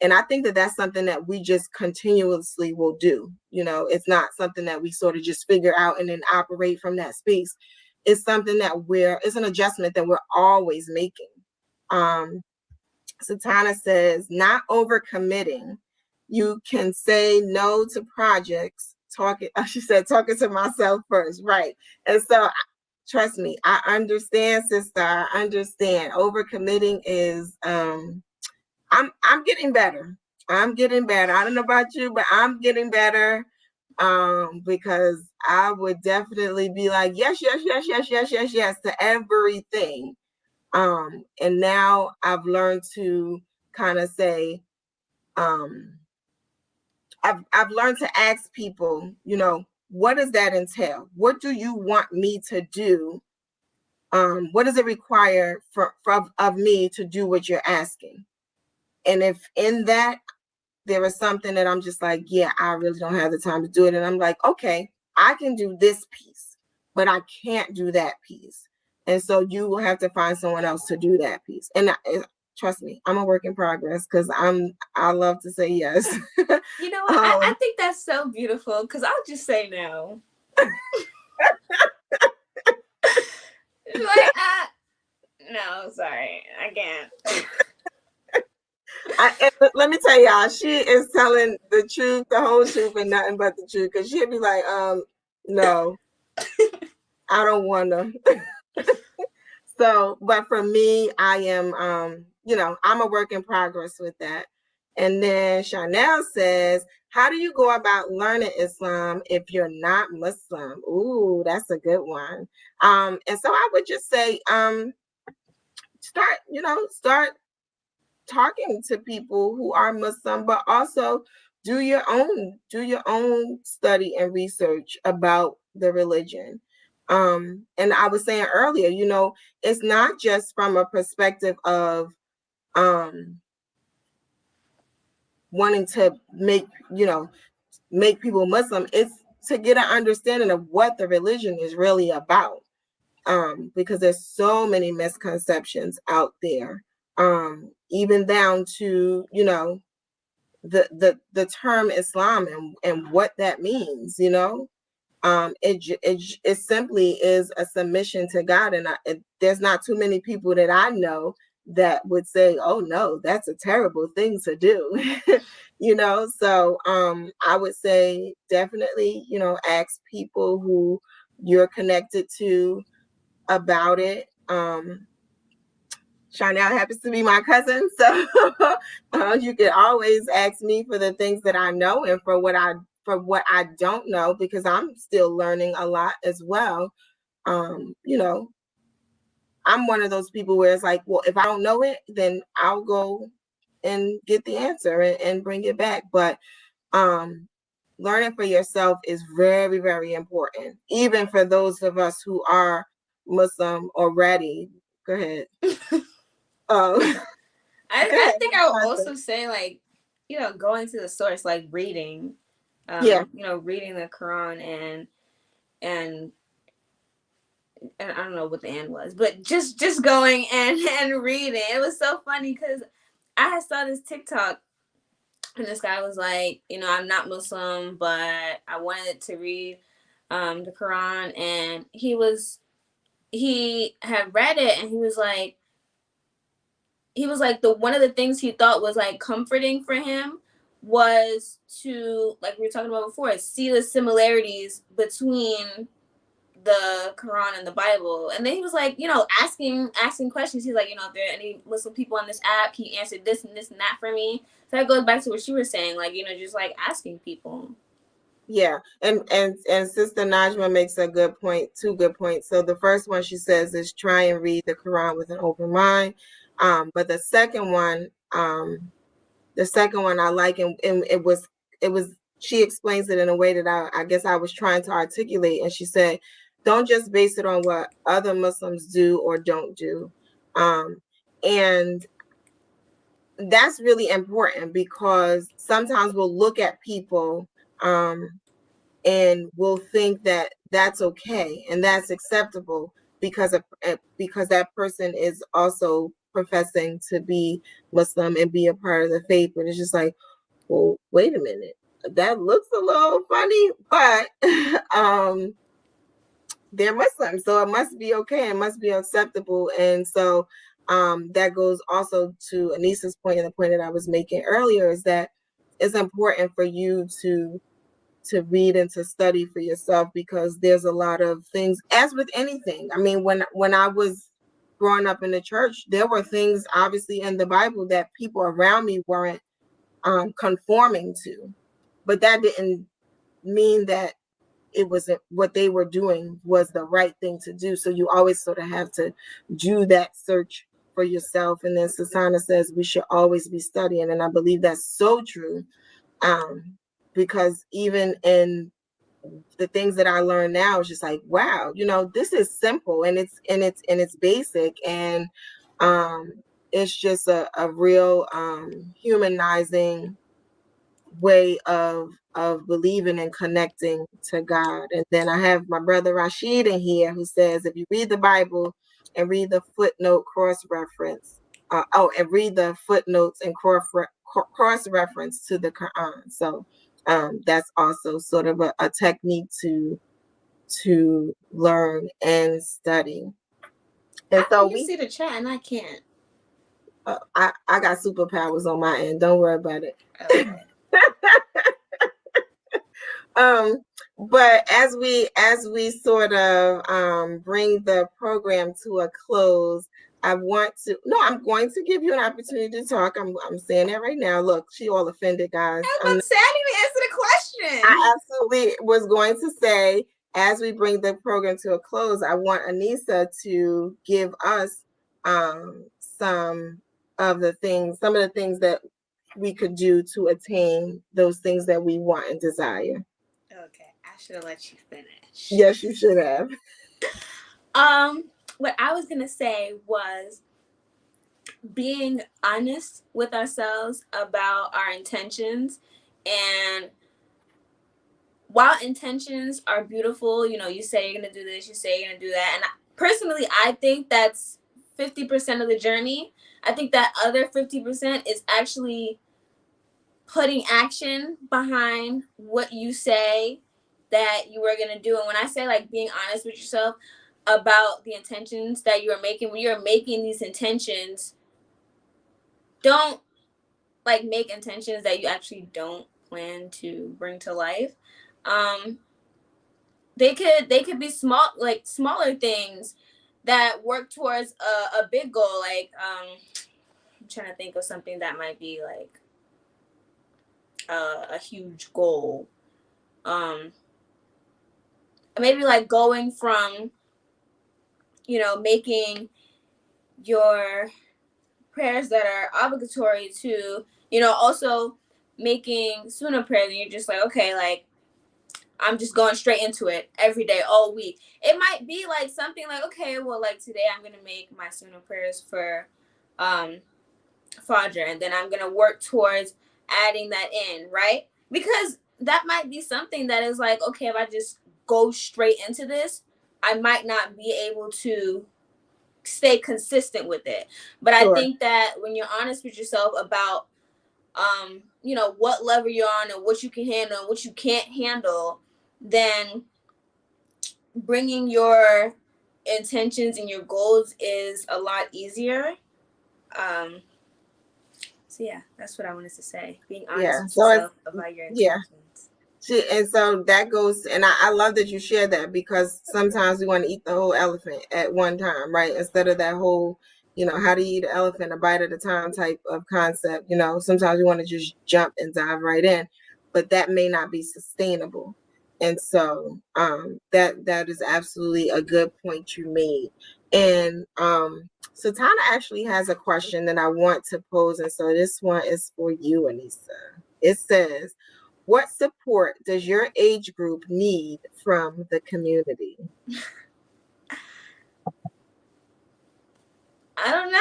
And I think that that's something that we just continuously will do. It's not something that we sort of just figure out and then operate from that space. It's something that it's an adjustment that we're always making. Satana says, not overcommitting. You can say no to projects. She said, talking to myself first. Right. And so trust me, I understand, sister. I understand. Overcommitting is, I'm getting better. I don't know about you, but I'm getting better. because I would definitely be like, yes, yes, yes, yes, yes, yes, yes to everything. And now I've learned to kind of say, I've learned to ask people, what does that entail? What do you want me to do? What does it require of me to do what you're asking? And if in that there is something that I'm just like, yeah, I really don't have the time to do it. And I'm like, okay, I can do this piece, but I can't do that piece. And so you will have to find someone else to do that piece. And trust me, I'm a work in progress because I love to say yes. You know what? I think that's so beautiful because I'll just say no. Like, no, sorry, I can't. Let me tell y'all, she is telling the truth, the whole truth, and nothing but the truth. Because she'd be like, no, I don't want to. So, but for me, I am, I'm a work in progress with that. And then Chanel says, how do you go about learning Islam if you're not Muslim? Ooh, that's a good one. And so I would just say, start talking to people who are Muslim, but also do your own study and research about the religion. And I was saying earlier, it's not just from a perspective of wanting to make people Muslim. It's to get an understanding of what the religion is really about. Because there's so many misconceptions out there. Even down to the term Islam and what that means. It simply is a submission to God, and there's not too many people that I know that would say, oh no, that's a terrible thing to do. So I would say definitely ask people who you're connected to about it. Chanel happens to be my cousin, so you can always ask me for the things that I know and for what I don't know, because I'm still learning a lot as well. I'm one of those people where it's like, well, if I don't know it, then I'll go and get the answer and bring it back. But learning for yourself is very, very important, even for those of us who are Muslim already. Go ahead. I think I would also say, like, going to the source, like reading, reading the Quran and I don't know what the end was, but just going and reading. It was so funny because I saw this TikTok and this guy was like, I'm not Muslim, but I wanted to read the Quran, and he had read it, and he was like one of the things he thought was like comforting for him was to, like we were talking about before, see the similarities between the Quran and the Bible. And then he was like, asking questions. He's like, if there are any Muslim people on this app, he answered this and this and that for me. So that goes back to what she was saying, like, just like asking people. Yeah, and Sister Najma makes a good point, 2 good points. So the first one she says is try and read the Quran with an open mind. But the second one I like, and it was she explains it in a way that I guess I was trying to articulate. And she said, don't just base it on what other Muslims do or don't do. And that's really important, because sometimes we'll look at people and we'll think that that's okay and that's acceptable because that person is also professing to be Muslim and be a part of the faith. But it's just like, well, wait a minute, that looks a little funny, but they're Muslim, so it must be okay, it must be acceptable. And so that goes also to Aneesah's point, and the point that I was making earlier, is that it's important for you to read and to study for yourself, because there's a lot of things, as with anything. I mean, when I was growing up in the church, there were things obviously in the Bible that people around me weren't conforming to, but that didn't mean that it wasn't what they were doing was the right thing to do. So you always sort of have to do that search for yourself. And then Sasana says we should always be studying. And I believe that's so true. Because even in the things that I learned now, it's just like, wow, this is simple and it's basic. And it's just a real humanizing way of believing and connecting to God. And then I have my brother Rashid in here who says, if you read the Bible and read the footnote cross-reference, and read the footnotes and cross-reference to the Quran. So that's also sort of a technique to learn and study. And so you see the chat and I can't. I got superpowers on my end. Don't worry about it. Okay. But as we sort of bring the program to a close, I'm going to give you an opportunity to talk. I'm saying that right now. Look, she all offended, guys. I didn't answer the question. I absolutely was going to say, as we bring the program to a close, I want Aneesah to give us some of the things that we could do to attain those things that we want and desire. Okay, I should have let you finish. Yes, you should have. What I was gonna say was being honest with ourselves about our intentions. And while intentions are beautiful, you say you're gonna do this, you say you're gonna do that, and personally, I think that's 50% of the journey. I think that other 50% is actually putting action behind what you say that you were going to do. And when I say like being honest with yourself about the intentions that you are making, when you're making these intentions, don't like make intentions that you actually don't plan to bring to life. They could be smaller things that work towards a big goal. Like I'm trying to think of something that might be like a huge goal. Maybe like going from, making your prayers that are obligatory to, also making sunnah prayers, and you're just like, okay, like I'm just going straight into it every day, all week. It might be like something like, okay, well, like today I'm gonna make my sunnah prayers for Fajr, and then I'm gonna work towards adding that in, right? Because that might be something that is like, okay, if I just go straight into this, I might not be able to stay consistent with it. But sure. I think that when you're honest with yourself about what level you're on and what you can handle and what you can't handle, then bringing your intentions and your goals is a lot easier. So yeah, that's what I wanted to say. Being honest with yourself about your intentions. Yeah. And so that goes, and I love that you share that, because sometimes we want to eat the whole elephant at one time, right? Instead of that whole, how do you eat an elephant a bite at a time type of concept. Sometimes we want to just jump and dive right in, but that may not be sustainable. And so that is absolutely a good point you made. And Satana actually has a question that I want to pose. And so this one is for you, Aneesah. It says, what support does your age group need from the community? I don't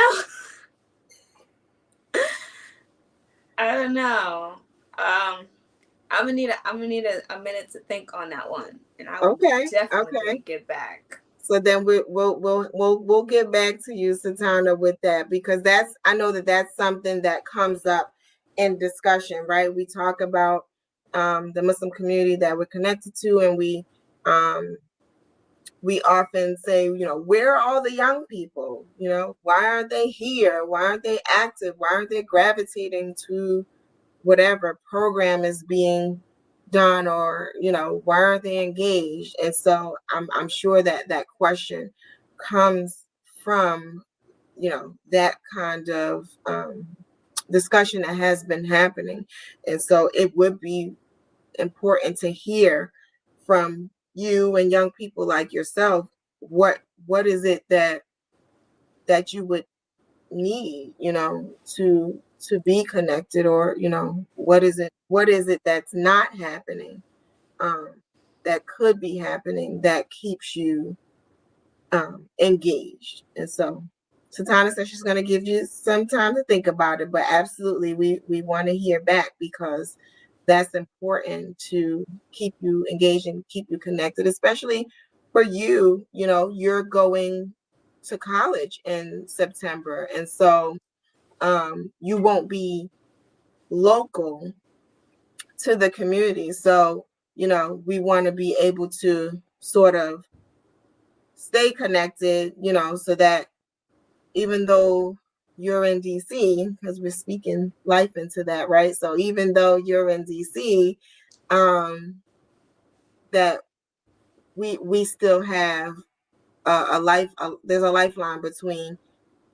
know. I'm gonna need a minute to think on that one, and I will definitely get back. So then we'll get back to you, Satana, with that, because I know that's something that comes up in discussion, right? We talk about the Muslim community that we're connected to, and we often say, where are all the young people? Why aren't they here? Why aren't they active? Why aren't they gravitating to whatever program is being done, or why aren't they engaged? And so I'm sure that question comes from that kind of discussion that has been happening. And so it would be important to hear from you and young people like yourself. What is it that you would need, to be connected, or what is it that's not happening, that could be happening, that keeps you engaged. And so Satana says she's going to give you some time to think about it, but absolutely we want to hear back, because that's important to keep you engaged and keep you connected, especially for you. You're going to college in September, and so you won't be local to the community. So we want to be able to sort of stay connected, so that even though you're in DC, because we're speaking life into that, right? So even though you're in DC, that we still have there's a lifeline between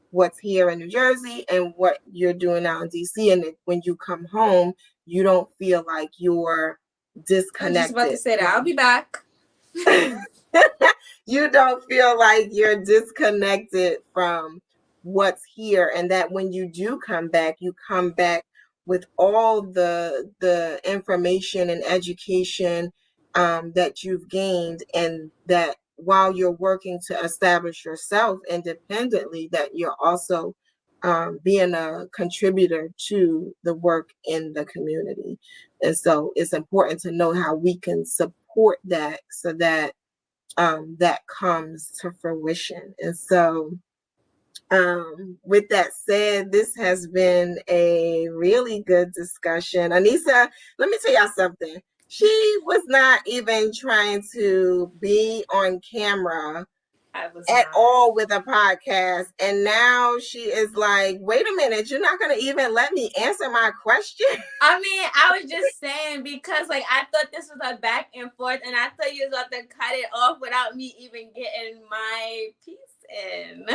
what's here in New Jersey and what you're doing out in DC. And when you come home, you don't feel like you're disconnected. I'm just about to say that. I'll be back. You don't feel like you're disconnected from what's here, and that when you do come back, you come back with all the information and education that you've gained, and that while you're working to establish yourself independently, that you're also being a contributor to the work in the community. And so it's important to know how we can support that, so that that comes to fruition. And so with that said, this has been a really good discussion. Aneesah, let me tell y'all something. She was not even trying to be on camera at all with a podcast. And now she is like, wait a minute, you're not going to even let me answer my question? I mean, I was just saying, because I thought this was a back and forth, and I thought you was about to cut it off without me even getting my piece in.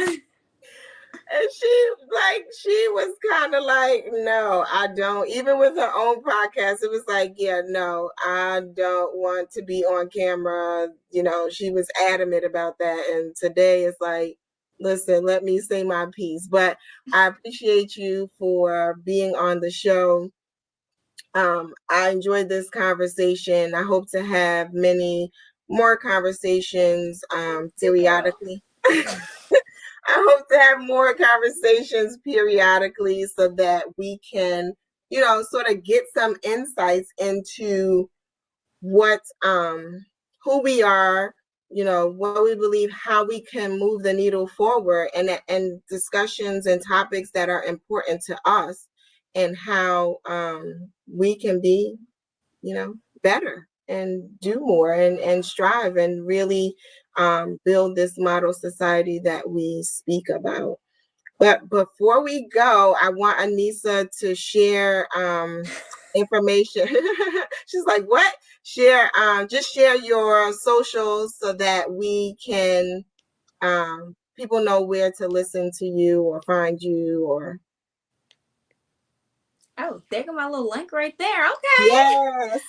And she was kind of like, no, I don't. Even with her own podcast, it was like, yeah, no, I don't want to be on camera. She was adamant about that. And today it's like, listen, let me say my piece. But I appreciate you for being on the show. I enjoyed this conversation. I hope to have many more conversations periodically. I hope to have more conversations periodically, so that we can, sort of get some insights into what, who we are, what we believe, how we can move the needle forward, and discussions and topics that are important to us, and how we can be, better and do more and strive and really build this model society that we speak about. But before we go, I want Aneesah to share information. She's like, what? Just share your socials, so that we can, people know where to listen to you or find you, or. Oh, there go my little link right there. Okay. Yes.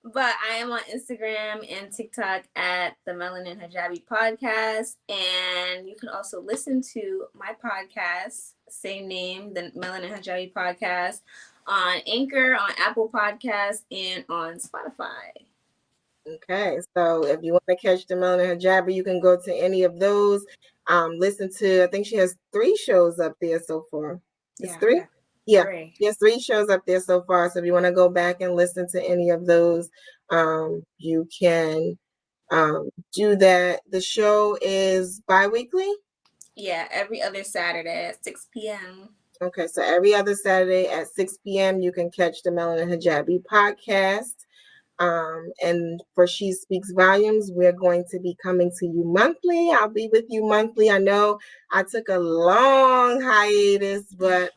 But I am on Instagram and TikTok at the Melanin Hijabi Podcast. And you can also listen to my podcast, same name, the Melanin Hijabi Podcast, on Anchor, on Apple Podcasts, and on Spotify. Okay, so if you want to catch the Melanin Hijabi, you can go to any of those. Listen to, I think she has 3 shows up there so far. It's 3? Yeah, there's 3 shows up there so far. So if you want to go back and listen to any of those, you can do that. The show is bi-weekly? Yeah, every other Saturday at 6 p.m. Okay, so every other Saturday at 6 p.m. you can catch the Melanin Hijabi Podcast. And for She Speaks Volumes, we're going to be coming to you monthly. I'll be with you monthly. I know I took a long hiatus, but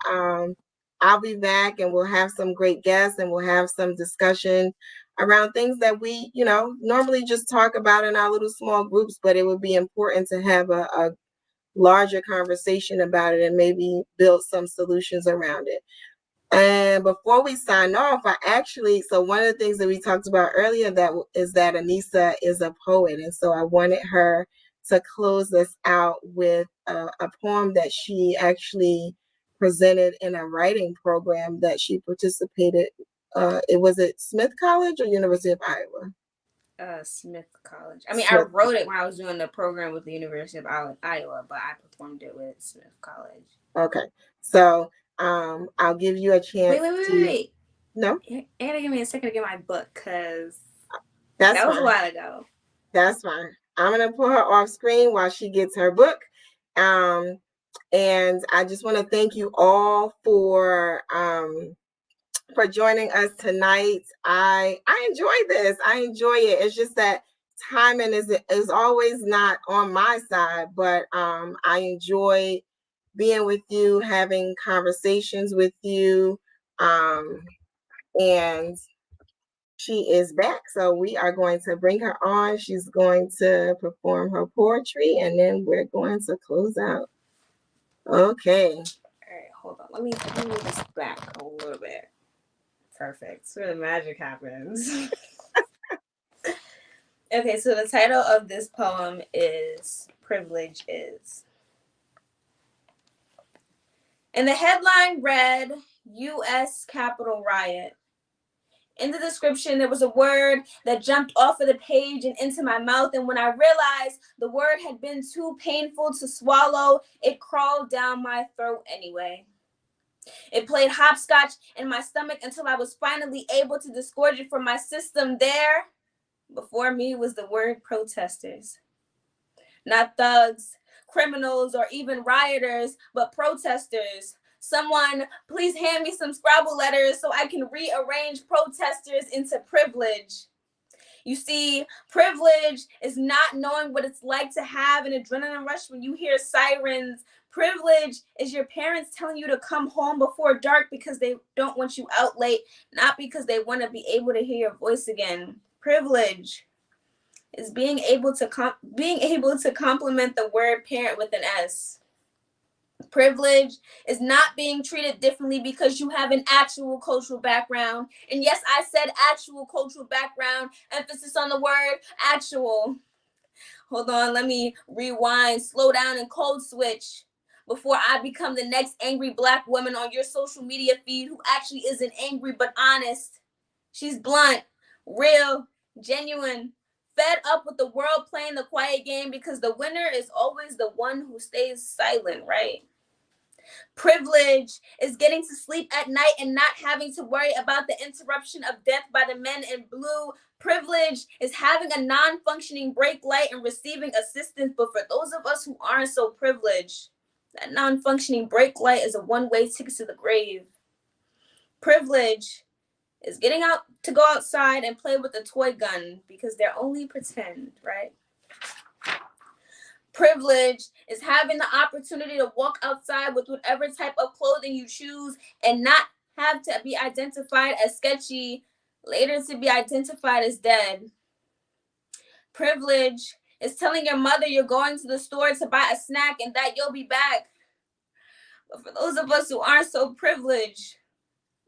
I'll be back, and we'll have some great guests, and we'll have some discussion around things that we, normally just talk about in our little small groups, but it would be important to have a larger conversation about it, and maybe build some solutions around it. And before we sign off, so one of the things that we talked about earlier is that Aneesah is a poet. And so I wanted her to close us out with a poem that she actually presented in a writing program that she participated. Was it Smith College or University of Iowa? Smith College. I mean, Smith. I wrote it when I was doing the program with the University of Iowa, but I performed it with Smith College. Okay. So I'll give you a chance. Wait. No? You gotta give me a second to get my book, because that was a while ago. That's fine. I'm going to put her off screen while she gets her book. And I just want to thank you all for joining us tonight. I enjoy this. I enjoy it. It's just that timing is always not on my side, but I enjoy being with you, having conversations with you, and she is back. So we are going to bring her on. She's going to perform her poetry, and then we're going to close out. Okay. All right, hold on. Let me move this back a little bit. Perfect. So the magic happens. Okay, so the title of this poem is Privilege Is. And the headline read, U.S. Capitol Riot. In the description, there was a word that jumped off of the page and into my mouth. And when I realized the word had been too painful to swallow, it crawled down my throat anyway. It played hopscotch in my stomach until I was finally able to disgorge it from my system. There, before me, was the word protesters. Not thugs, criminals, or even rioters, but protesters. Someone, please hand me some Scrabble letters so I can rearrange protesters into privilege. You see, privilege is not knowing what it's like to have an adrenaline rush when you hear sirens. Privilege is your parents telling you to come home before dark because they don't want you out late, not because they want to be able to hear your voice again. Privilege is being able to complement the word parent with an S. Privilege is not being treated differently because you have an actual cultural background. And yes, I said actual cultural background, emphasis on the word actual. Hold on, let me rewind, slow down, and code switch before I become the next angry Black woman on your social media feed who actually isn't angry but honest. She's blunt, real, genuine, fed up with the world playing the quiet game because the winner is always the one who stays silent, right? Privilege is getting to sleep at night and not having to worry about the interruption of death by the men in blue. Privilege is having a non-functioning brake light and receiving assistance. But for those of us who aren't so privileged, that non-functioning brake light is a one-way ticket to the grave. Privilege is getting out to go outside and play with a toy gun because they're only pretend, right? Privilege is having the opportunity to walk outside with whatever type of clothing you choose and not have to be identified as sketchy, later to be identified as dead. Privilege is telling your mother you're going to the store to buy a snack and that you'll be back. But for those of us who aren't so privileged,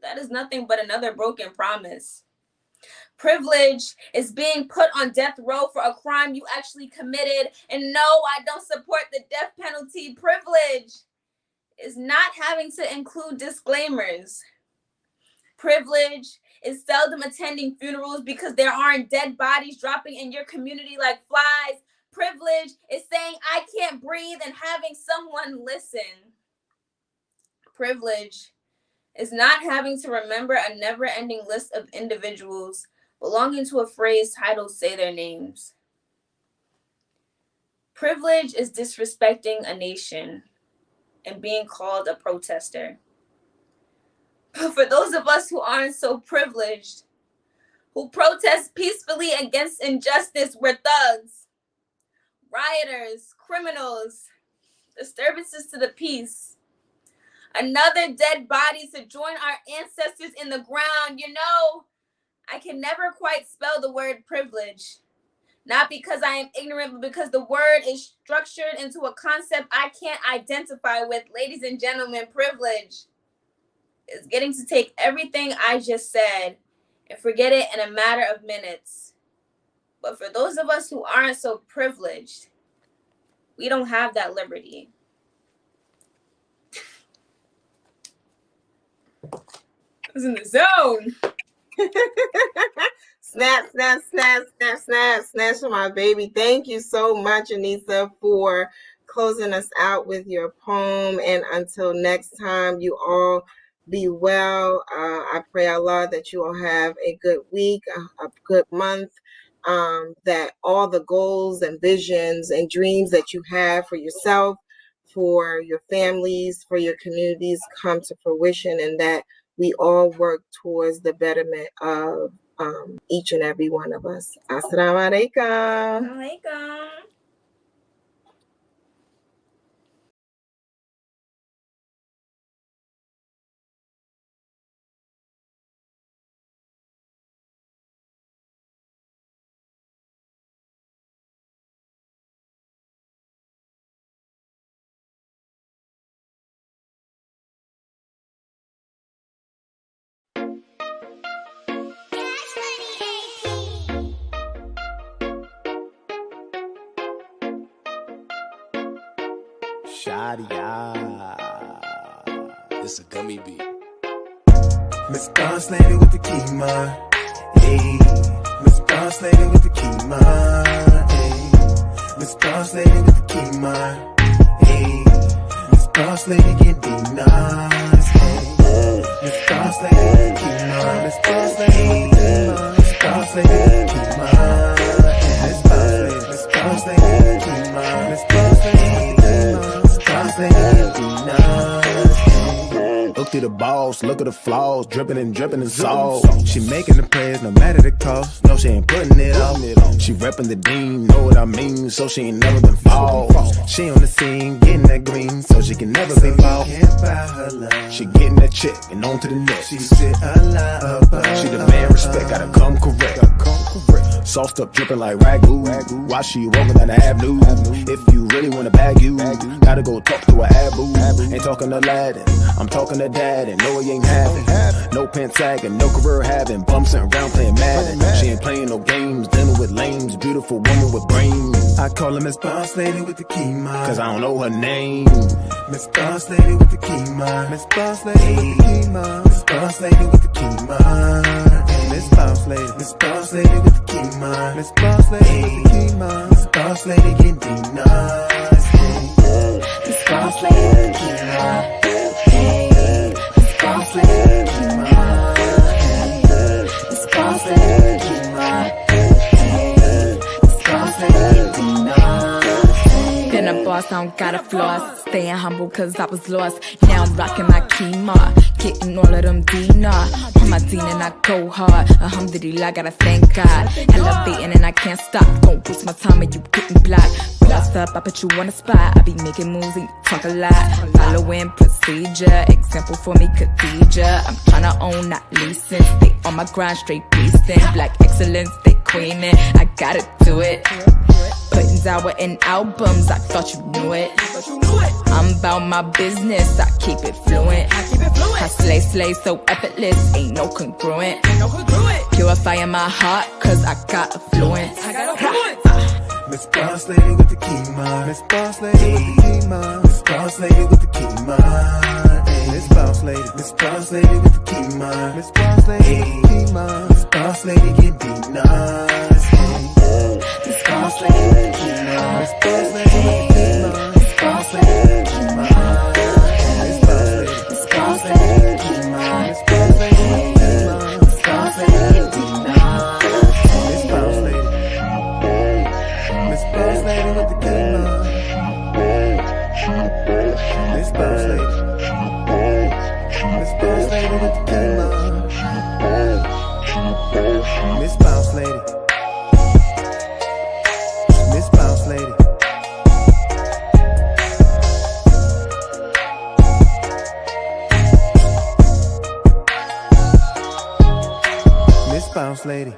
that is nothing but another broken promise. Privilege is being put on death row for a crime you actually committed. And no, I don't support the death penalty. Privilege is not having to include disclaimers. Privilege is seldom attending funerals because there aren't dead bodies dropping in your community like flies. Privilege is saying, I can't breathe, and having someone listen. Privilege is not having to remember a never-ending list of individuals belonging to a phrase titled Say Their Names. Privilege is disrespecting a nation and being called a protester. But for those of us who aren't so privileged, who protest peacefully against injustice, we're thugs, rioters, criminals, disturbances to the peace. Another dead body to join our ancestors in the ground. You know, I can never quite spell the word privilege. Not because I am ignorant, but because the word is structured into a concept I can't identify with. Ladies and gentlemen, privilege is getting to take everything I just said and forget it in a matter of minutes. But for those of us who aren't so privileged, we don't have that liberty. I was in the zone. Snap, snap, snap, snap, snap, snaps for my baby. Thank you so much, Aneesah, for closing us out with your poem. And until next time, you all be well. I pray, Allah, that you all have a good week, a good month, that all the goals and visions and dreams that you have for yourself, for your families, for your communities come to fruition, and that we all work towards the betterment of each and every one of us. Assalamu alaikum. Alaikum. Shadia. This a gummy beat. Miss Boss Lady with the keema. Hey. Miss Boss Lady with the keema. Hey. Miss Boss Lady with the keema. Hey. Miss Boss Lady can be nice. Hey. Miss Boss Lady with the keema. Miss Boss Lady with the keema. Miss Boss Lady with the keema. Miss Boss Lady. Miss Boss Lady with the keema. Miss Boss Lady with the keema. Look through the balls, look at the flaws, dripping and sauce. She making the prayers no matter the cost. No, she ain't putting it on. She repping the dean, know what I mean, so she ain't never been false. She on the scene, getting that green, so she can never be false. She getting that chick and on to the next. She demand respect, gotta come correct. Sauced up, dripping like ragu. While she walking down the avenue. If you really wanna bag you, gotta go talk to a Abu. Ain't talking to Aladdin, I'm talking to Dad, and no, he ain't having. No pants sagging, no career having. Bumps sitting around playing Madden. She ain't playing no games, dealing with lames. Beautiful woman with brains. I call her Miss Boss Lady with the keema, cause I don't know her name. Miss Boss Lady with the keema. Miss Boss Lady with the keema. Miss Boss Lady with the keema. Miss Boss Lady. Miss Boss Lady with the keema. Miss Boss Lady with the keema. Miss Boss Lady can be nice. Miss Boss Lady with the keema. Miss Boss Lady with the keema. Miss Boss Lady with the keema. Miss Boss Lady can be nice. Been a boss, I don't gotta floss. Staying humble cause I was lost. Now I'm rocking my keema. Getting all of them dinar. On my deen and I go hard. Alhamdulillah, gotta thank God. Elevating and I can't stop. Don't waste my time and you getting blocked. Blast up, I put you on the spot. I be making moves and you talk a lot. Following procedure. Example for me, Khadija. I'm tryna own, not leasing. Stay on my grind, straight beastin'. Black excellence, stay queenin'. I gotta do it. Putting Zawa in albums, I thought you knew it. I'm about my business, I keep it fluent. I slay so effortless, ain't no congruent. Purifying my heart, cause I got affluence. Miss Boss Lady with the keema. Miss Boss Lady with the keema. Miss Boss Lady with the keema. Miss Boss Lady. Miss Boss Lady with the keema. Miss Boss Lady with the keema. Miss Boss Lady can be nice. Miss Boss Lady with the keema. Miss Boss Lady with the keema. Miss Boss Lady with the keema. Miss Boss Lady. Miss Boss Lady with the keema. Miss Boss Lady with the keema. Miss Boss Lady can be nice. Miss Boss Lady. Miss Boss Lady with the keema. Miss Boss Lady. Miss Boss Lady with the keema. Miss Boss Lady. Miss Boss Lady. Miss Boss Lady.